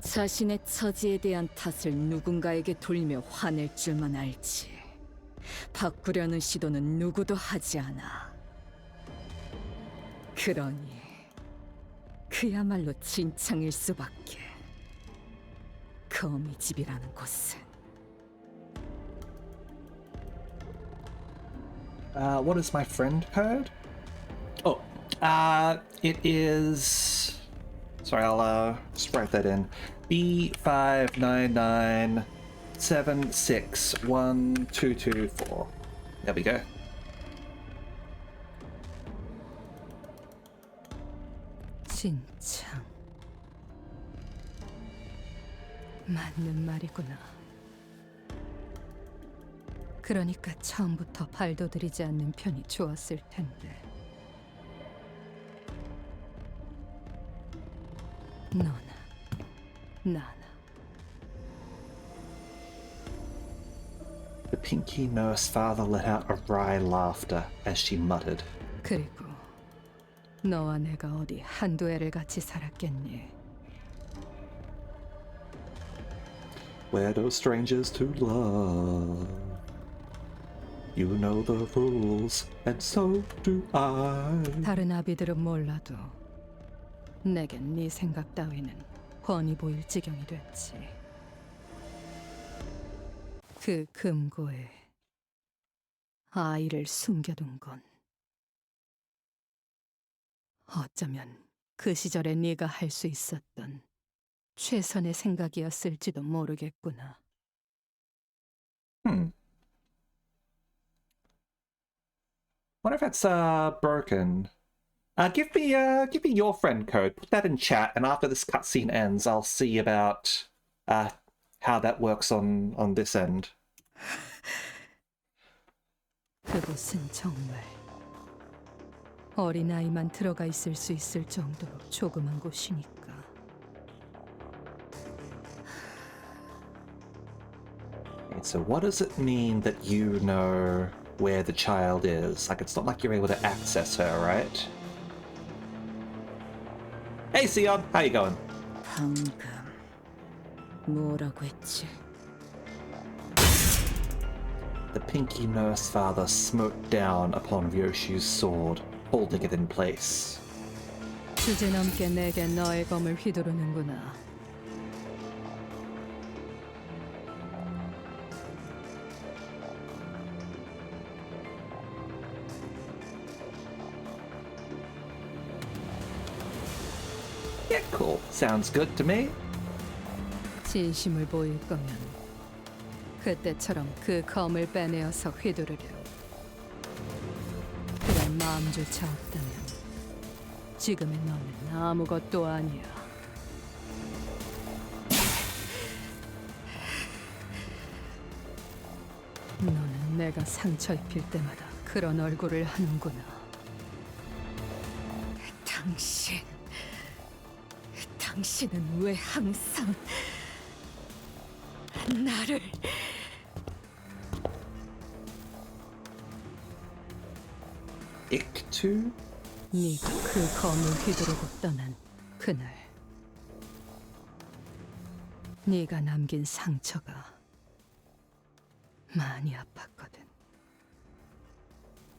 자신의 처지에 대한 탓을 누군가에게 돌리며 화낼 줄만 알지. 바꾸려는 시도는 누구도 하지 않아. 그러니 그야말로 진창일 수밖에. 거미집이라는 곳은. What is my friend code? Oh, it is. Sorry, I'll just write that in. B599761224. There we go. 진창. 맞는 말이구나. 그러니까 처음부터 발도 들이지 않는 편이 좋았을 텐데. 너나 나나. The pinky nurse father let out a wry laughter as she muttered. 그리고 너와 내가 어디 한두 해를 같이 살았겠니? We're no strangers to love. You know the rules, and so do I. 다른 아비들은 몰라도 내겐 네 생각 따위는 훤히 보일 지경이 됐지. 그 금고에 아이를 숨겨둔 건 어쩌면 그 시절에 네가 할 수 있었던 최선의 생각이었을지도 모르겠구나. Wonder if it's broken. Give me your friend code. Put that in chat, and after this cutscene ends, I'll see about how that works on this end. 그곳은 정말 어린아이만 들어가 있을 수 있을 정도로 조그만 곳이니까. Okay, so what does it mean that you know where the child is? Like, it's not like you're able to access her, right? Hey, Sion, how you going? 방금 뭐라고 했지? The pinky nurse father smote down upon Ryoshu's sword, holding it in place. 주제넘게 내게 너의 검을 휘두르는구나. Yeah, cool. Sounds good to me. 진심을 보일 거면 그때처럼 그 검을 빼내어서 휘두르려. 그럴 마음조차 없다면 지금의 너는 아무것도 아니야. 너는 내가 상처 입힐 때마다 그런 얼굴을 하는구나. 당신은 왜 항상 나를... 익투? 네가 그 검을 휘두르고 떠난 그날, 네가 남긴 상처가 많이 아팠거든.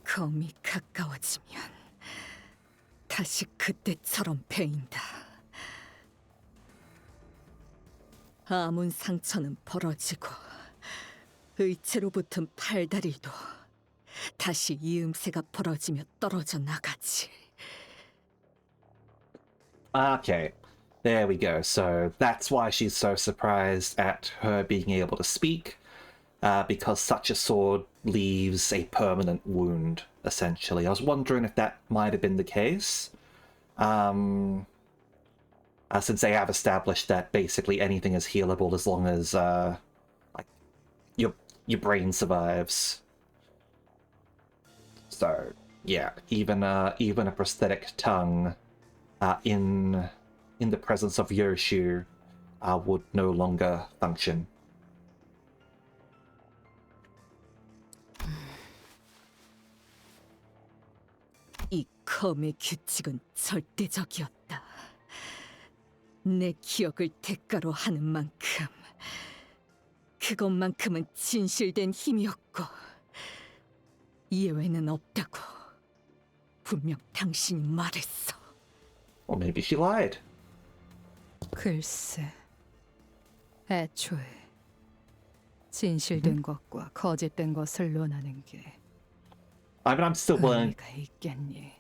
검이 가까워지면 다시 그때처럼 베인다. 아문 상처는 벌어지고 의체로 붙은 팔다리도 다시 이음새가 벌어지며 떨어져 나가지. Okay, there we go. So that's why she's so surprised at her being able to speak, because such a sword leaves a permanent wound, essentially. I was wondering if that might have been the case. Since they have established that basically anything is healable as long as like your brain survives. So yeah, even a prosthetic tongue in the presence of Yoshu would no longer function. 이 검의 규칙은 절대적이었다. 내 기억을 대가로 하는 만큼 그것만큼은 진실된 힘이었고 예외는 없다고 분명 당신이 말했어. Or maybe she lied. 글쎄, 애초에 진실된 것과 거짓된 것을 논하는 게 I mean, I'm still willing. 의미가 있겠니?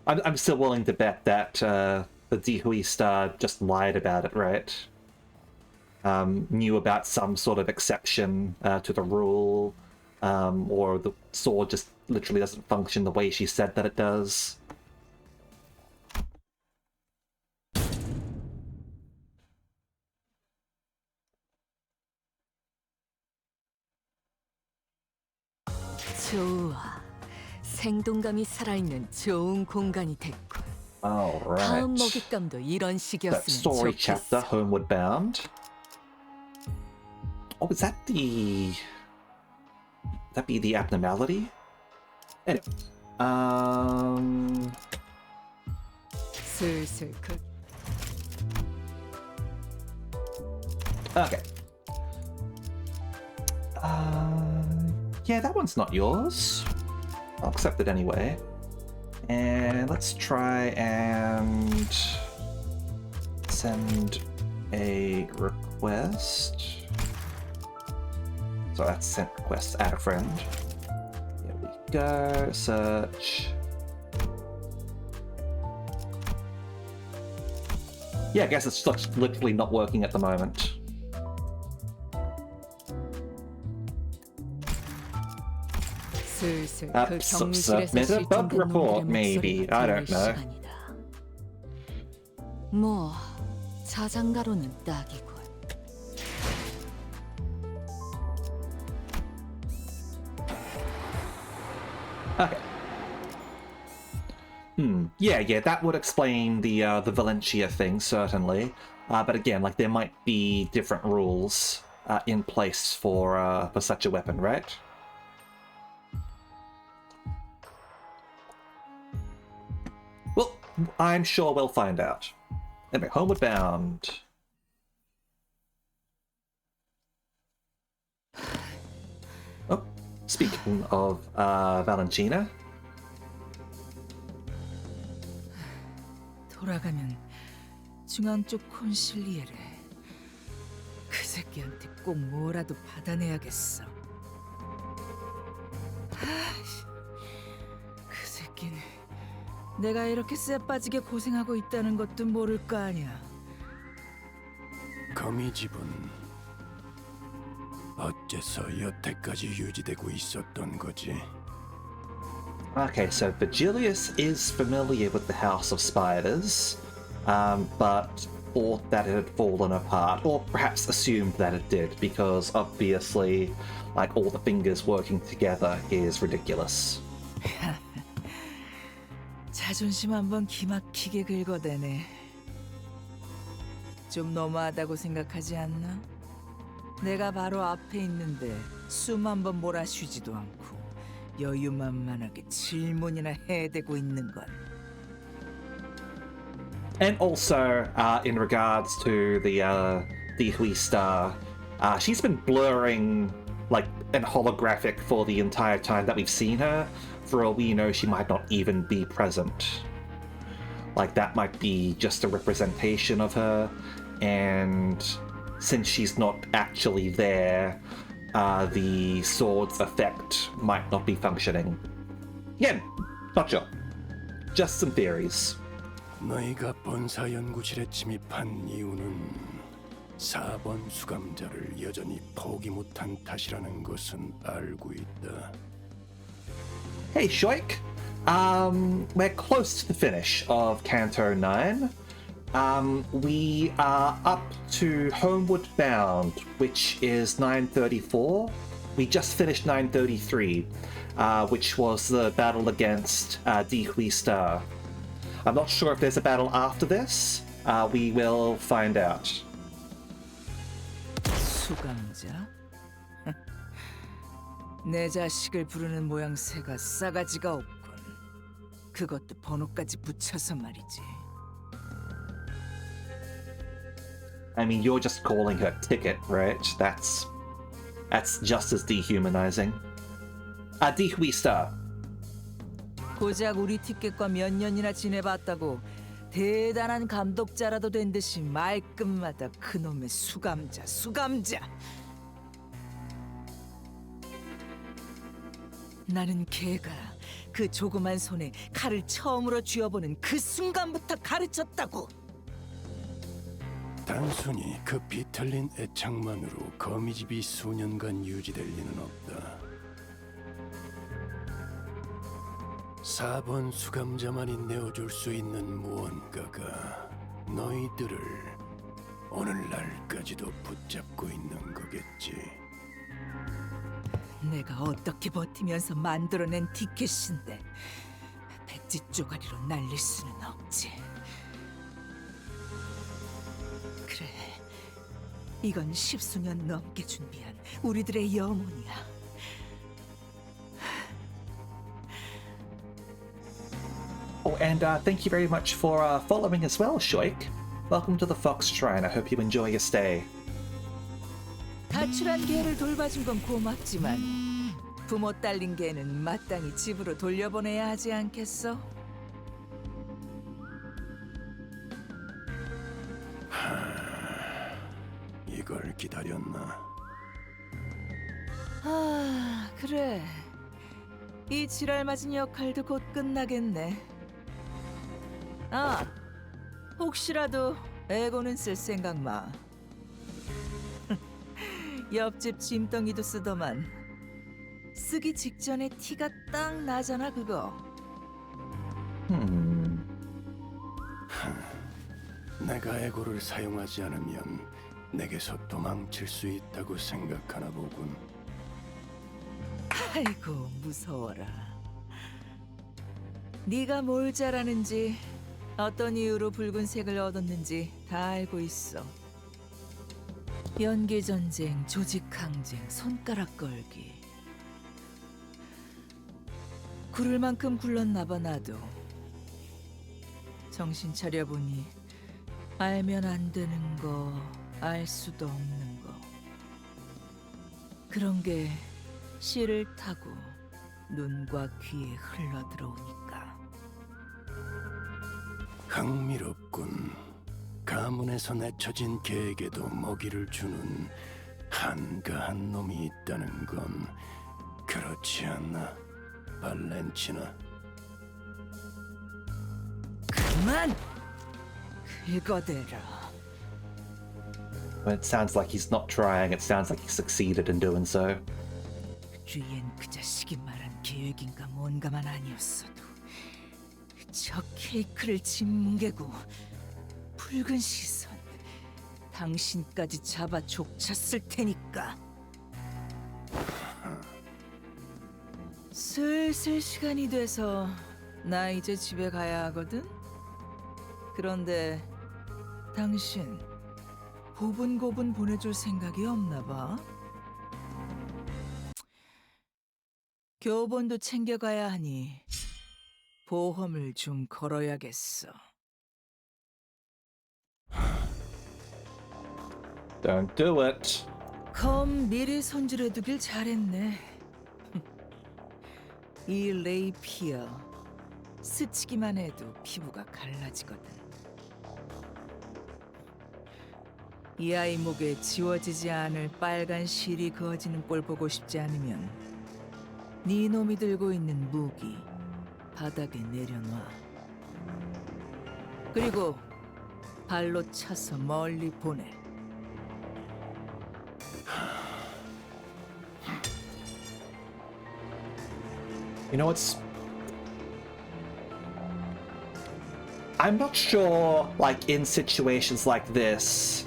I'm still willing to bet that the Dihui Star just lied about it, right? Knew about some sort of exception to the rule, or the sword just literally doesn't function the way she said that it does. 좋아. 생동감이 살아있는 좋은 공간이 됐군. 다음 Alright. 먹잇감도 이런 That 식이었으면 story chapter, 좋겠어. Homeward Bound. Oh, is that the... Would that be the abnormality? Anyway. 슬슬 그 Okay. Yeah, that one's not yours. I'll accept it anyway. And let's try and send a request. So that's sent request, add a friend. Here we go, search. Yeah, I guess it's just literally not working at the moment. 슬슬 그 경실에서 submit a bug 실종된 report, 놈들의 maybe. 목소리가 I 들릴 don't know. 시간이다. 뭐 자장가로는 딱이군. Okay. Yeah, that would explain the Valencia thing, certainly. But again, like there might be different rules in place for such a weapon, right? Well, I'm sure we'll find out. Anyway, Homeward Bound. Oh, speaking of Valentina. 돌아가면 중앙 쪽 콘실리에를 그 새끼한테 꼭 뭐라도 받아내야겠어. 아이씨, 그 새끼는 내가 이렇게 쎄빠지게 고생하고 있다는 것도 모를 거 아니야. 거미집은 어째서 여태까지 유지되고 있었던 거지? Okay, so Virgilius is familiar with the House of Spiders, but thought that it had fallen apart, or perhaps assumed that it did, because obviously, like, all the fingers working together is ridiculous. 자존심 한번 기막히게 긁어대네. 좀 너무하다고 생각하지 않나? 내가 바로 앞에 있는데 숨 한번 몰아쉬지도 않고 여유만만하게 질문이나 해대고 있는 건. And also, in regards to the Hui Star, she's been blurring, like, and holographic for the entire time that we've seen her. For all we know, she might not even be present. Like, that might be just a representation of her, and since she's not actually there, the sword's effect might not be functioning. Again, not sure. Just some theories. 너희가 본사 연구실에 침입한 이유는 4번 수감자를 여전히 포기 못한 탓이라는 것은 알고 있다. Hey, Shoik. We're close to the finish of Canto 9. We are up to Homeward Bound, which is 934. We just finished 933, which was the battle against Hui Star. I'm not sure if there's a battle after this. We will find out. 수감자? 내 자식을 부르는 모양새가 싸가지가 없군. 그것도 번호까지 붙여서 말이지. I mean, you're just calling her Ticket, right? That's just as dehumanizing. Hui Star. 고작 우리 티켓과 몇 년이나 지내봤다고 대단한 감독자라도 된 듯이 말끝마다 그놈의 수감자. 나는 걔가 그 조그만 손에 칼을 처음으로 쥐어보는 그 순간부터 가르쳤다고. 단순히 그 비틀린 애착만으로 거미집이 수년간 유지될 리는 없다. 4번 수감자만이 내어줄 수 있는 무언가가 너희들을 오늘날까지도 붙잡고 있는 거겠지. 내가 어떻게 버티면서 만들어낸 티켓인데 백지 쪼가리로 날릴 수는 없지. 그래, 이건 10수년 넘게 준비한 우리들의 영혼이야. Oh, and thank you very much for following as well, Shoik. Welcome to the Fox Shrine. I hope you enjoy your stay. 가출한 개를 돌봐준 건 고맙지만 부모 딸린 개는 마땅히 집으로 돌려보내야 하지 않겠어? 이걸 기다렸나? 아, 그래. 이 지랄맞은 역할도 곧 끝나겠네. 아, 혹시라도 에고는 쓸 생각 마. 옆집 짐덩이도 쓰더만 쓰기 직전에 티가 딱 나잖아 그거. 내가 에고를 사용하지 않으면 내게서 도망칠 수 있다고 생각하나 보군. 아이고 무서워라. 네가 뭘 잘하는지 어떤 이유로 붉은색을 얻었는지 다 알고 있어. 연기 전쟁, 조직 항쟁, 손가락 걸기. 구를 만큼 굴렀나 봐 나도. 정신 차려 보니 알면 안 되는 거, 알 수도 없는 거. 그런 게 씨를 타고 눈과 귀에 흘러 들어오니까. 흥미롭군. 가문에서 내쳐진 개에게도 먹이를 주는 한가한 놈이 있다는 건 그렇지 않나, 발렌치나? 그만. 긁어대라. When it sounds like he's not trying, it sounds like he succeeded in doing so. 주위엔 그 자식이 말한 계획인가 뭔가만 아니었어도 저 케이크를 짓뭉개고 붉은 시선 당신까지 잡아 족쳤을 테니까. 슬슬 시간이 돼서 나 이제 집에 가야 하거든. 그런데 당신 고분고분 보내줄 생각이 없나 봐. 교본도 챙겨가야 하니 보험을 좀 걸어야겠어. Don't do it. 검 미리 손질해두길 잘했네. 이 레이피어 스치기만 해도 피부가 갈라지거든. 이 아이 목에 지워지지 않을 빨간 실이 그어지는 꼴 보고 싶지 않으면 네 놈이 들고 있는 무기 바닥에 내려놔. 그리고 발로 차서 멀리 보내. You know, I'm not sure, like, in situations like this,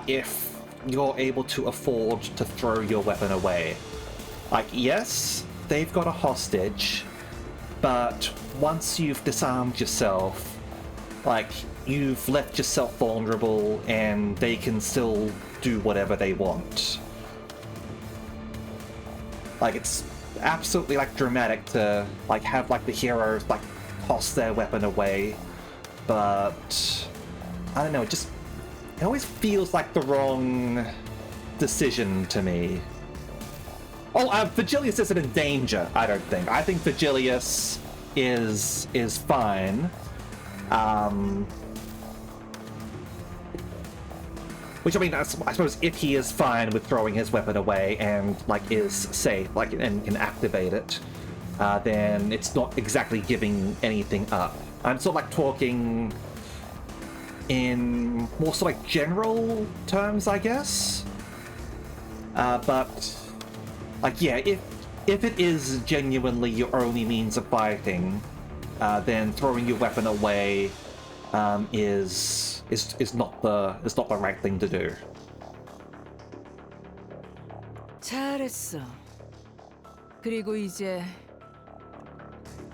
if you're able to afford to throw your weapon away. Like, yes, they've got a hostage, but once you've disarmed yourself, like, you've left yourself vulnerable and they can still do whatever they want. Like, it's absolutely, like, dramatic to, like, have, like, the heroes, like, toss their weapon away, but I don't know, it always feels like the wrong decision to me. Oh, Vigilius isn't in danger, I don't think. I think Vigilius is fine. Which, I mean, I suppose if he is fine with throwing his weapon away and, like, is safe, like, and can activate it, then it's not exactly giving anything up. I'm sort of, like, talking in more sort of, like, general terms, I guess. But, like, yeah, if it is genuinely your only means of fighting, then throwing your weapon away is not the right thing to do. 잘했어. 그리고 이제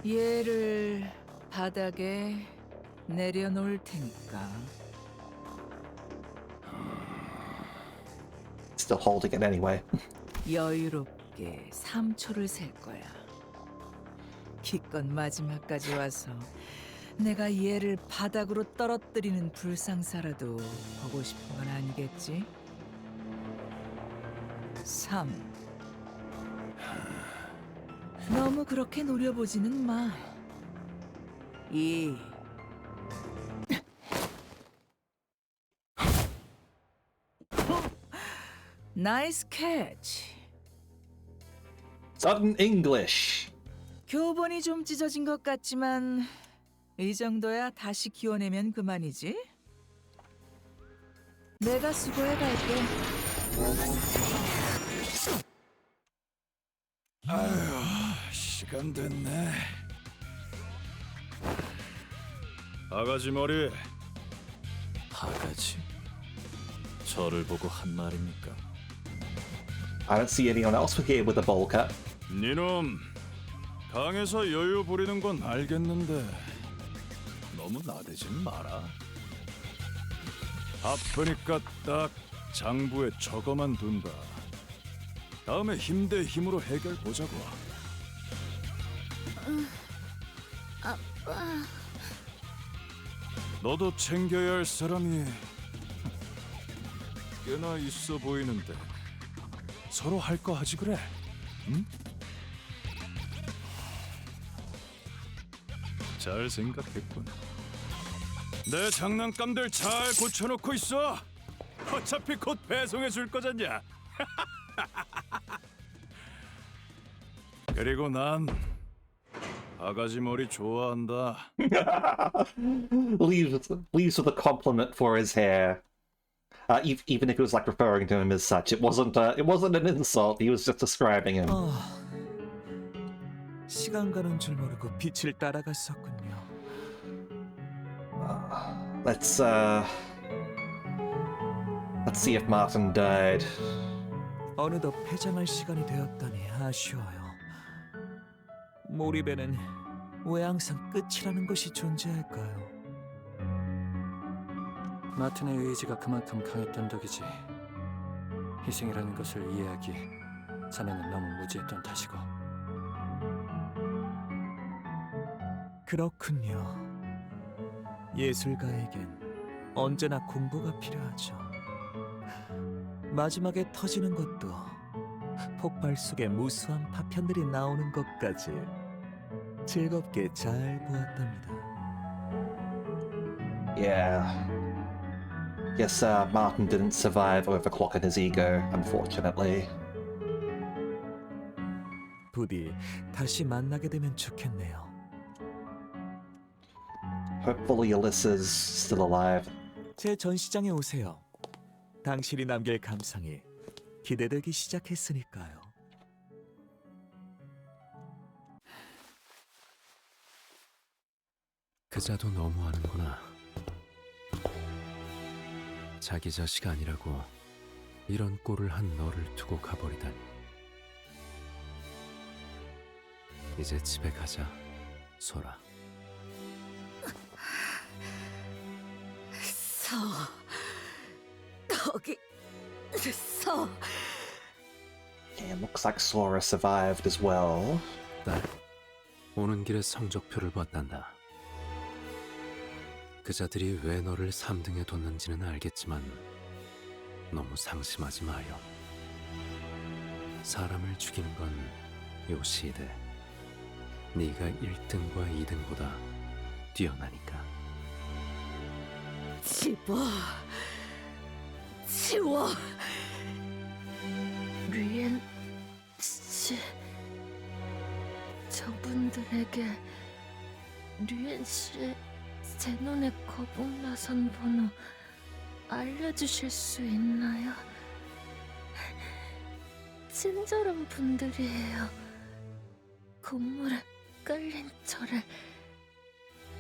얘를 바닥에 내려놓을 테니까. Still holding it anyway. 여유롭게 3초를 셀 거야. 기껏 마지막까지 와서 내가 얘를 바닥으로 떨어뜨리는 불상사라도 보고 싶은 건 아니겠지? 3. 너무 그렇게 노려보지는 마. 2. 나이스 캐치. Sudden English. 교본이 좀 찢어진 것 같지만 이 정도야 다시 기워내면 그만이지. 내가 수고해 갈게. 아휴, 시간 됐네. 아가지 머리. 바가지? 저를 보고 한 말입니까? I don't see anyone else here with a bowl cut. 니놈, 강에서 여유 부리는 건 알겠는데 너무 나대지 마라. 바쁘니까 딱 장부에 적어만 둔다. 다음에 힘 대 힘으로 해결 보자고. 아빠. 너도 챙겨야 할 사람이 꽤나 있어 보이는데 서로 할 거 하지 그래? 응? 잘 생각했군. 내 장난감들 잘 고쳐놓고 있어. 어차피 곧 배송해 줄 거잖냐. 그리고 난 바가지 머리 좋아한다. leaves with a compliment for his hair. Even if it was like referring to him as such, it wasn't an insult. He was just describing him. 시간 가는 줄 모르고 빛을 따라갔었군요. Let's see if Martin died. 어느덧 폐장할 시간이 되었다니 아쉬워요. 몰입에는 왜 항상 끝이라는 것이 존재할까요? 마틴의 의지가 그만큼 강했던 덕이지. 희생이라는 것을 이해하기 자네는 너무 무지했던 탓이고. 그렇군요. 예술가에겐 언제나 공부가 필요하죠. 마지막에 터지는 것도 폭발 속에 무수한 파편들이 나오는 것까지 즐겁게 잘 보았답니다. Yeah. Guess Martin didn't survive overclocking his ego, unfortunately. 부디 다시 만나게 되면 좋겠네요. Hopefully Alyssa's still alive. 제 전시장에 오세요. 당신이 남길 감상이 기대되기 시작했으니까요. 그자도 너무하는구나. 자기 자식 아니라고 이런 꼴을 한 너를 두고 가버리다니. 이제 집에 가자, 소라. 거기 Yeah, looks like Sora survived as well. 딸, 오는 길에 성적표를 봤단다. 그자들이 왜 너를 3등에 뒀는지는 알겠지만 너무 상심하지 마요. 사람을 죽이는 건 요 시대 네가 1등과 2등보다 뛰어나니까. 치워. 류엔 씨, 저분들에게 류엔 씨 제논의 거북나선 번호 알려주실 수 있나요? 친절한 분들이에요. 건물에 깔린 저를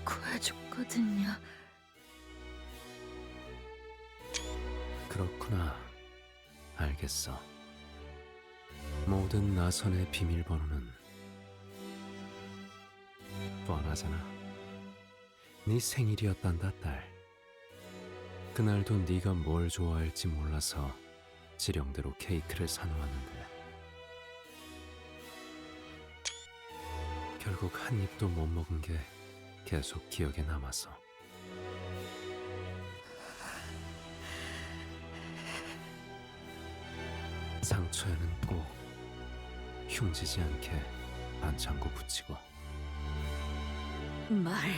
구해줬거든요. 그렇구나. 알겠어. 모든 나선의 비밀번호는 뻔하잖아. 네 생일이었단다, 딸. 그날도 네가 뭘 좋아할지 몰라서 지령대로 케이크를 사놓았는데 결국 한 입도 못 먹은 게 계속 기억에 남아서. 상처에는 꼭 흉지지 않게 반창고 붙이고. 말해.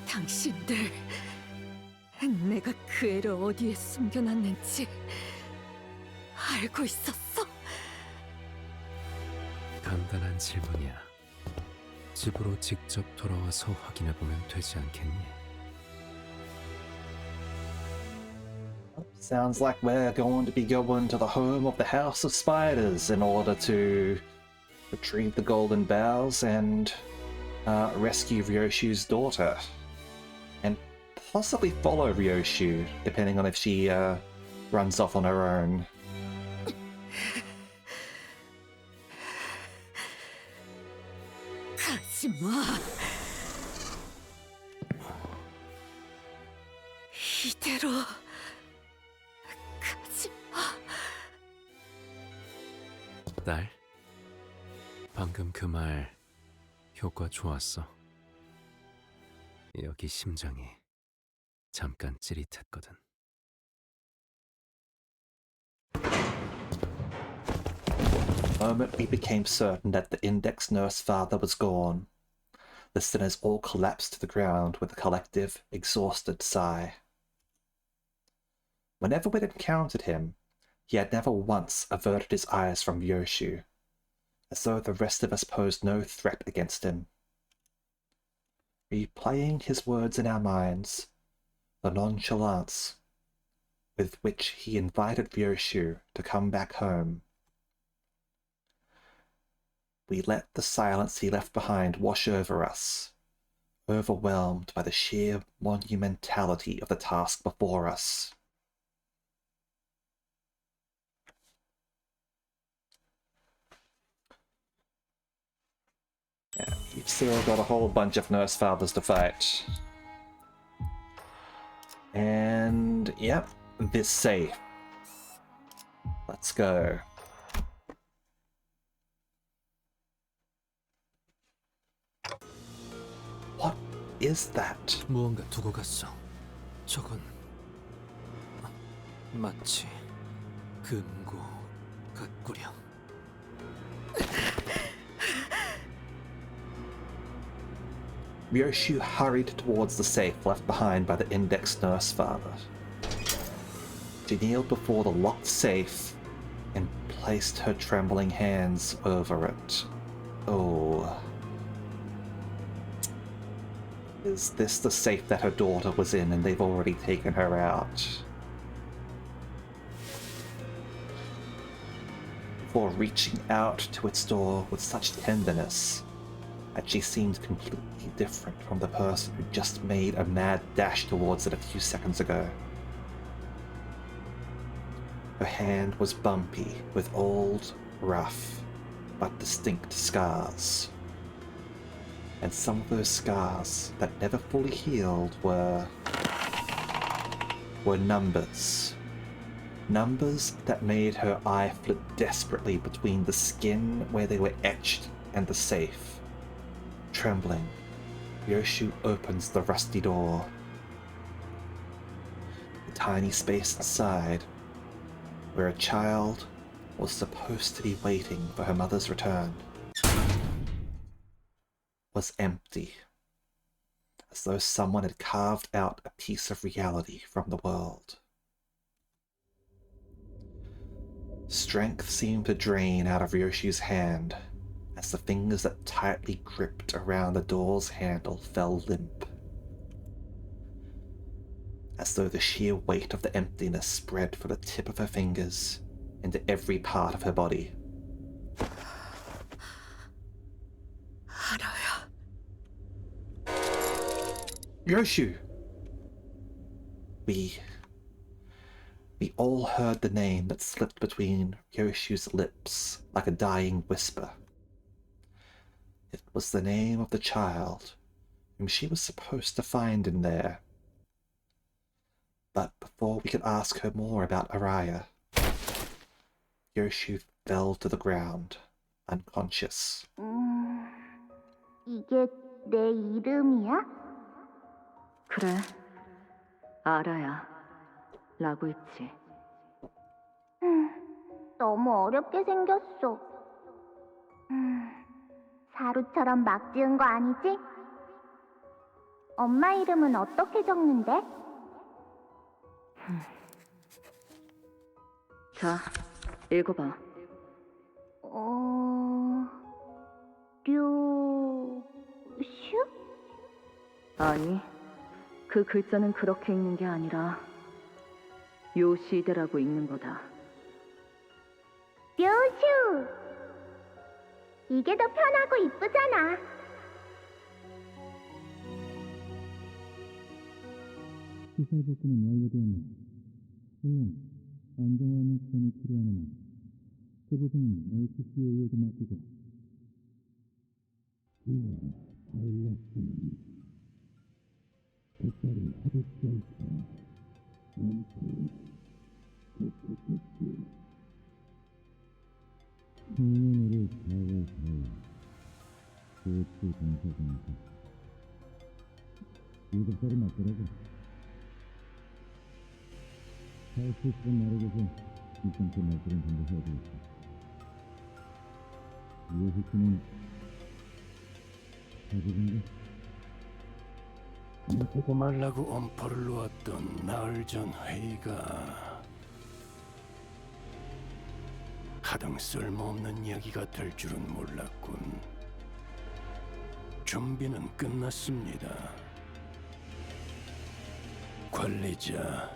당신들, 내가 그 애를 어디에 숨겨놨는지 알고 있었어? 간단한 질문이야. 집으로 직접 돌아와서 확인해보면 되지 않겠니? Sounds like we're going to be going to the home of the House of Spiders in order to retrieve the golden bells and rescue Ryoshu's daughter. And possibly follow Ryoshu, depending on if she runs off on her own. 가지마. 이대로 가지마. 딸, 방금 그 말 효과 좋았어. 여기 심장이 잠깐 찌릿했거든. The moment we became certain that the index nurse father was gone, the sinners all collapsed to the ground with a collective, exhausted sigh. Whenever we'd encountered him, he had never once averted his eyes from Ryoshu, as though the rest of us posed no threat against him. Replaying his words in our minds, the nonchalance with which he invited Ryoshu to come back home, we let the silence he left behind wash over us, overwhelmed by the sheer monumentality of the task before us. Yeah, you've still got a whole bunch of nurse fathers to fight. And, yep, this safe. Let's go. What is that? 무언가 두고 갔어. 저건 마치 금고 같구려. Ryoshu hurried towards the safe left behind by the index nurse father. She kneeled before the locked safe and placed her trembling hands over it. Oh. Is this the safe that her daughter was in and they've already taken her out? Before reaching out to its door with such tenderness that she seemed completely different from the person who just made a mad dash towards it a few seconds ago. Her hand was bumpy with old, rough, but distinct scars. And some of those scars that never fully healed were numbers. Numbers that made her eye flit desperately between the skin where they were etched and the safe. Trembling, Ryoshu opens the rusty door. The tiny space inside, where a child was supposed to be waiting for her mother's return, was empty, as though someone had carved out a piece of reality from the world. Strength seemed to drain out of Ryoshu's hand as the fingers that tightly gripped around the door's handle fell limp, as though the sheer weight of the emptiness spread from the tip of her fingers into every part of her body. Ryoshu! We all heard the name that slipped between Ryoshu's lips like a dying whisper. It was the name of the child whom she was supposed to find in there. But before we could ask her more about Araya, Ryoshu fell to the ground, unconscious. 이게 내 이름이야? 그래, 아라야. 라고 있지. 너무 어렵게 생겼어. 사루처럼 막 지은 거 아니지? 엄마 이름은 어떻게 적는데? 자, 읽어봐. 류슈? 아니, 그 글자는 그렇게 읽는 게 아니라 요시대라고 읽는 거다. 류슈! 이게 더 편하고 이쁘잖아. 시설 복구는 완료되었네. 물론 안정화하는 시간이 필요하노나 그 부분은 LCCA에게 맡기고. 이와 알렉스는 똑바로 하듯이 할까. 청년으로 사회 고치 공사장에서 7살이 맞더라고. 80시간 말해줘서 이참때 말들은 전부 해야 되겠어. 이해시키는 가족인가? 보고 말라고 엄포를 놓았던 나흘 전 회의가 하등 쓸모없는 이야기가 될 줄은 몰랐군. 준비는 끝났습니다. 관리자,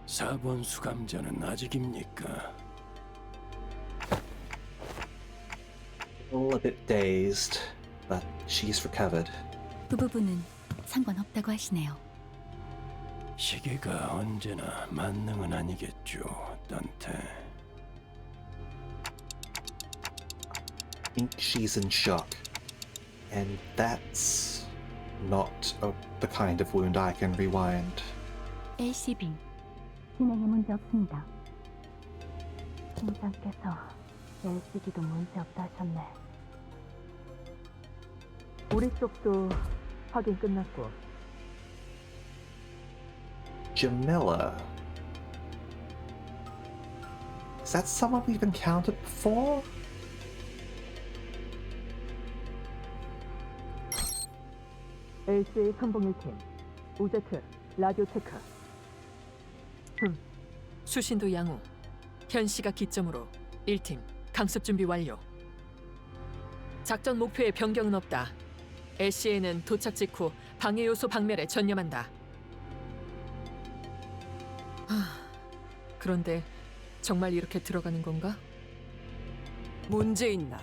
4번 수감자는 아직입니까? All a bit dazed, but she's recovered. 그 부분은 상관없다고 하시네요. 시계가 언제나 만능은 아니겠죠, 단테. I think she's in shock. And that's not the kind of wound I can rewind. LCB 진행에 문제 없습니다. 팀장께서 LCD도 문제 없다 하셨네. 우리 쪽도 확인 끝났고. Jamila. Is that someone we've encountered before? LCA 301팀, 우제트, 라디오 체크. 수신도 양호. 현 시각 기점으로 1팀 강습 준비 완료. 작전 목표에 변경은 없다. LCA는 도착 직후 방해 요소 박멸에 전념한다. 그런데 정말 이렇게 들어가는 건가? 문제 있나?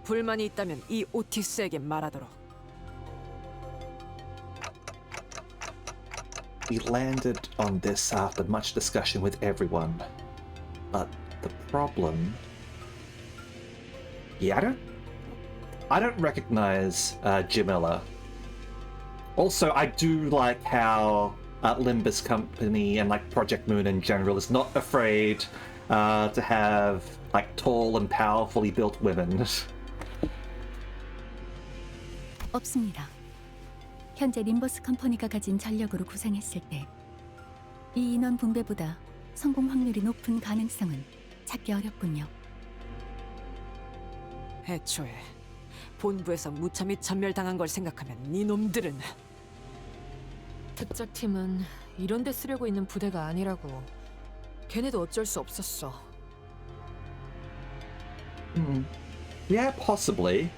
불만이 있다면 이 오티스에게 말하도록. We landed on this after much discussion with everyone. But the problem... Yeah, I don't recognize Jamila. Also, I do like how Limbus Company and like Project Moon in general is not afraid to have like tall and powerfully built women. 없습니다. 현재 림버스 컴퍼니가 가진 전력으로 구상했을 때 이 인원 분배보다 성공 확률이 높은 가능성은 찾기 어렵군요. 애초에 본부에서 무참히 전멸당한 걸 생각하면 이놈들은 특작팀은 이런 데 쓰려고 있는 부대가 아니라고. 걔네도 어쩔 수 없었어. Yeah, possibly.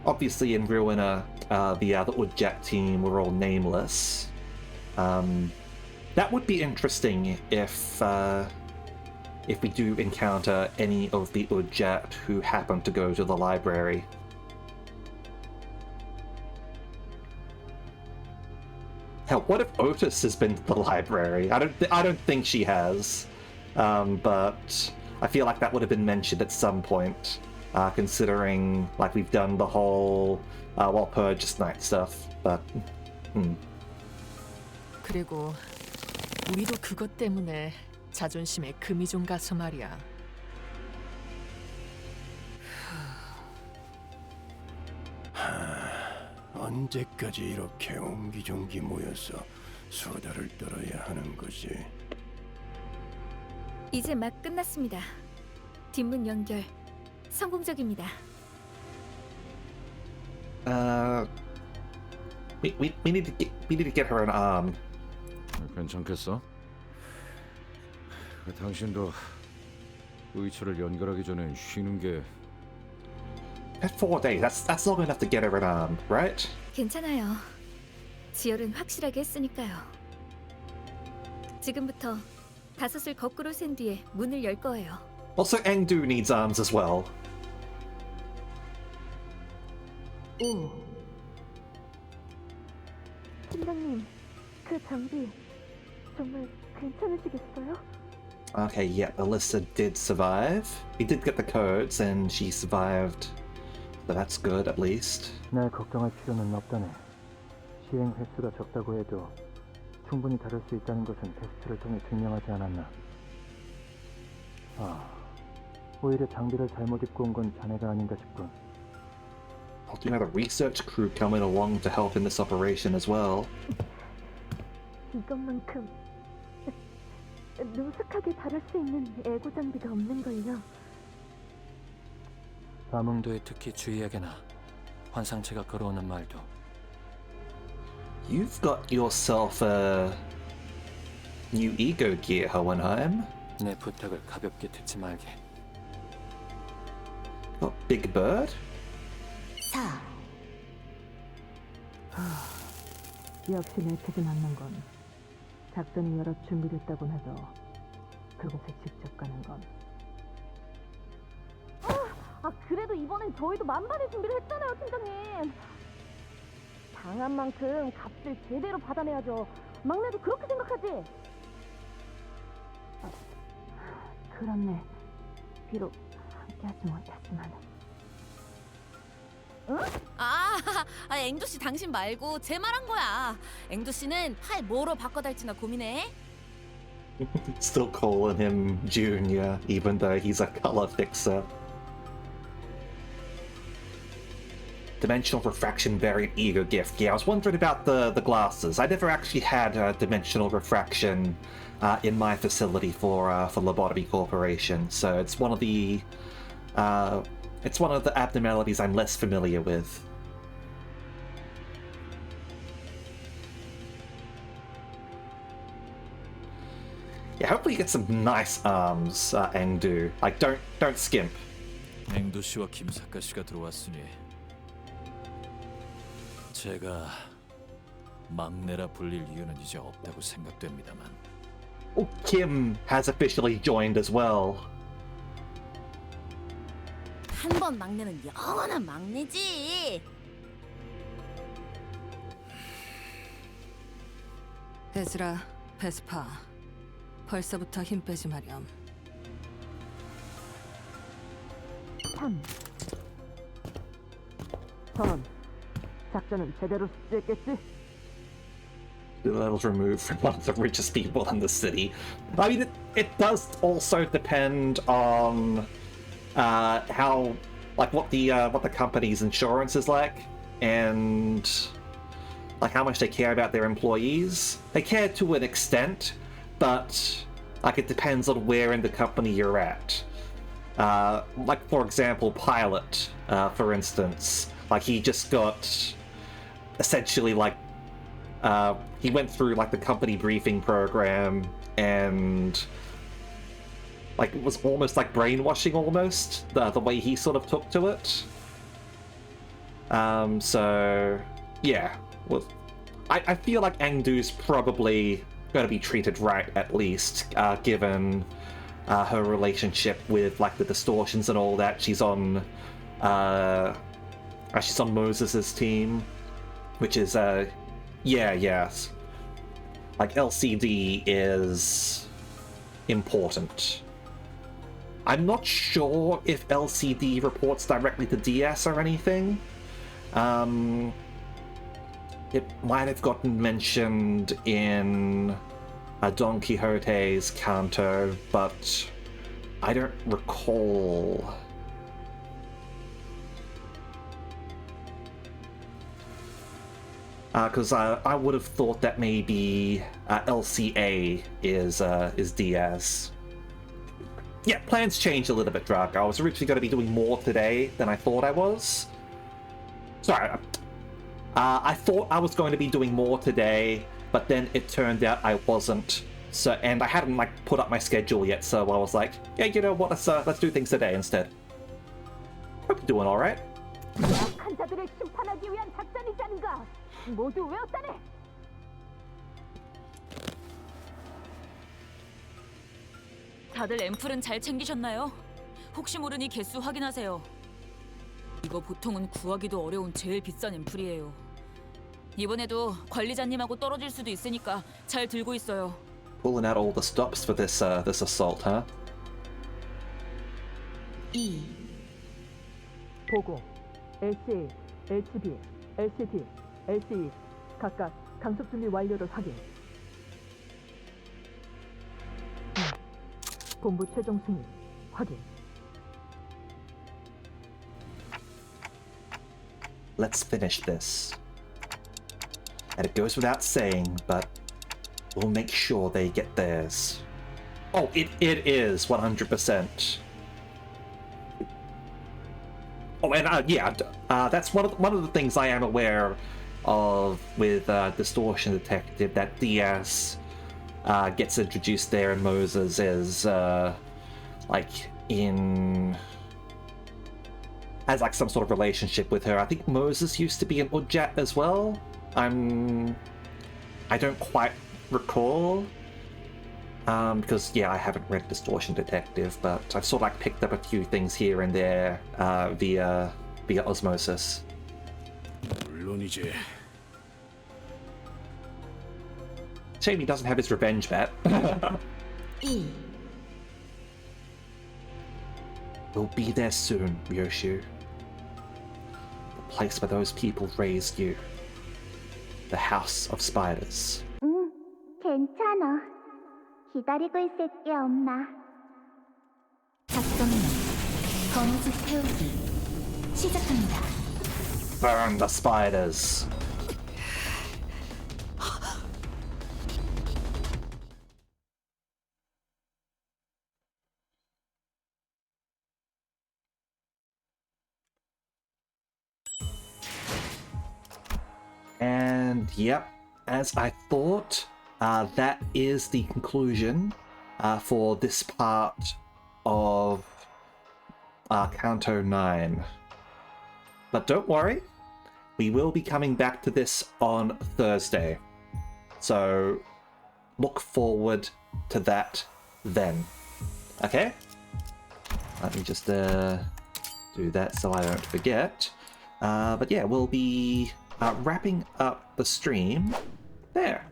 Obviously in Ruiner, the other Udjat team were all nameless. That would be interesting if we do encounter any of the Udjat who happen to go to the library. Hell, what if Otis has been to the library? I don't think she has, but I feel like that would have been mentioned at some point. Considering like we've done the whole Purge night stuff, but 그리고 우리도 그것 때문에 자존심에 금이 좀 가서 말이야. 언제까지 이렇게 옹기종기 모여서 수다를 떨어야 하는 거지? 이제 막 끝났습니다. 뒷문 연결 성공적입니다. We need to get her an arm. 괜찮겠어? 당신도 의처를 연결하기 전에 쉬는 게. At 4 days, that's long enough to get her an arm, right? 괜찮아요. 지열은 확실하게 했으니까요. 지금부터 5을 거꾸로 센 뒤에 문을 열 거예요. Also, Engdu needs arms as well. 팀장님, 그 장비 정말 괜찮으시겠어요? Okay, yeah, Alyssa did survive. We did get the codes, and she survived. So that's good, at least. 날 걱정할 필요는 없다네. 시행 횟수가 적다고 해도 충분히 다룰 수 있다는 것은 테스트를 통해 증명하지 않았나. 오히려 장비를 잘못 입고 온 건 자네가 아닌가 싶군. I do have a research crew coming along to help in this operation as well. 이것만큼 능숙하게 다룰 수 있는 에고 장비가 없는걸요. 밤흥도에 특히 주의하게나. 환상체가 걸어오는 말도. You've got yourself a new ego gear, Hohenheim. 내 부탁을 가볍게 듣지 말게. Oh, Big Bird? 4. 역시 내 책이 맞는 건 작전이 여러 준비됐다고 해도 그곳에 직접 가는 건. 그래도 이번엔 저희도 만반의 준비를 했잖아요, 팀장님. 당한 만큼 값을 제대로 받아내야죠. 막내도 그렇게 생각하지? 그렇네. 비록 함께하지 못했지만. 응? 앵두 씨 당신 말고 제 말한 거야. 앵두 씨는 팔 뭐로 바꿔달지나 고민해. Still calling him Junior, even though he's a color fixer. Dimensional refraction variant ego gift. Yeah, I was wondering about the glasses. I never actually had dimensional refraction in my facility for Lobotomy Corporation, so it's one of the abnormalities I'm less familiar with. Yeah, hopefully you get some nice arms, Engdu. Like, don't skimp. 앵두 씨와 김사카 씨가 들어왔으니 제가 막내라 불릴 이유는 이제 없다고 생각됩니다만. Oh, Kim has officially joined as well. 한 번 막내는 영원한 막내지. 베즈라, 베스파, 벌써부터 힘 빼지 마렴. 3. 전원. 작전은 제대로 수행했겠지? The levels removed from one of the richest people in the city. I mean, it does also depend on how, like, what the company's insurance is like, and like how much they care about their employees. They care to an extent, but like it depends on where in the company you're at. Like, for example, Pilot, for instance, like he just got essentially like he went through like the company briefing program, and like it was almost like brainwashing, almost the way he sort of took to it. So yeah, well, I feel like Engdu's probably going to be treated right, at least, given her relationship with like the distortions and all that. She's on Moses's team, which is yes, like LCD is important. I'm not sure if LCD reports directly to DS or anything. It might have gotten mentioned in Don Quixote's Canto, but I don't recall. Because I would have thought that maybe LCA is DS. Yeah, plans changed a little bit, Drug. I was originally going to be doing more today than I thought I was. Sorry, I thought I was going to be doing more today, but then it turned out I wasn't. So, and I hadn't like put up my schedule yet, so I was like, yeah, you know what? Let's do things today instead. Hope you're doing all right. 약한 자들을 심판하기 위한 작전이지 않은가? 모두 외웠다네. 다들 앰플은 잘 챙기셨나요? 혹시 모르니 개수 확인하세요. 이거 보통은 구하기도 어려운 제일 비싼 앰플이에요. 이번에도 관리자님하고 떨어질 수도 있으니까 잘 들고 있어요. Pulling out all the stops for this assault, huh? 2. 보고. LCA, LCB, LCT, LCE 각각 강습 준비 완료를 확인. 본부 최종 승인 확인. Let's finish this. And it goes without saying, but we'll make sure they get theirs. Oh, it is 100%. Oh, and yeah, that's one of the things I am aware of with Distortion Detective, that DS gets introduced there, and Moses is has like some sort of relationship with her. I think Moses used to be an Udjat as well. I don't quite recall. Because yeah, I haven't read Distortion Detective, but I've sort of like picked up a few things here and there via osmosis. 물론이지. Shame he doesn't have his revenge bat. We'll be there soon, Ryoshu. The place where those people raised you. The House of Spiders. 괜찮아. 기다리고 있을게, 엄마. 작전명 거미줄 태우기 시작합니다. Burn the spiders. And yep, as I thought, that is the conclusion for this part of Canto 9. But don't worry, we will be coming back to this on Thursday. So look forward to that then. Okay? Let me just do that so I don't forget. But yeah, we'll be wrapping up the stream there.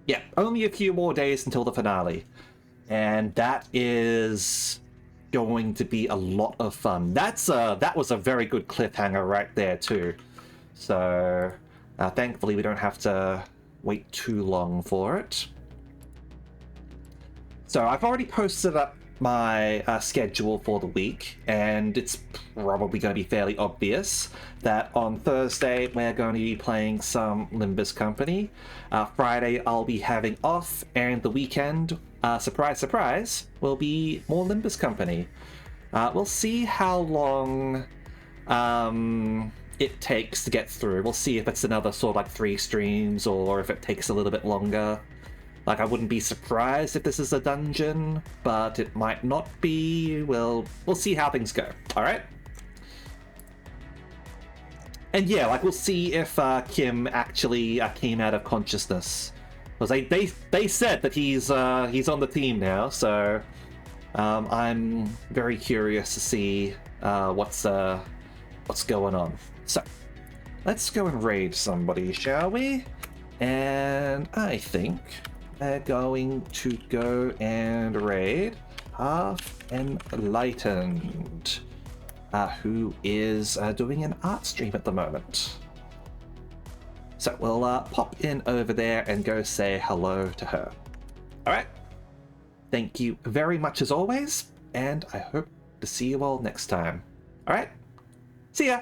Yeah, only a few more days until the finale. And that is going to be a lot of fun. That was a very good cliffhanger right there too. So thankfully we don't have to wait too long for it. So I've already posted up my schedule for the week, and it's probably going to be fairly obvious that on Thursday we're going to be playing some Limbus Company. Friday I'll be having off, and the weekend, surprise surprise, will be more Limbus Company. We'll see how long it takes to get through. We'll see if it's another sort of like 3 streams or if it takes a little bit longer. Like, I wouldn't be surprised if this is a dungeon, but it might not be. We'll see how things go. All right? And yeah, like, we'll see if Kim actually came out of consciousness. Because they said that he's on the team now, so I'm very curious to see what's going on. So, let's go and raid somebody, shall we? And I think we're going to go and raid Half Enlightened, who is doing an art stream at the moment. So we'll pop in over there and go say hello to her. Alright, thank you very much as always, and I hope to see you all next time. Alright, see ya!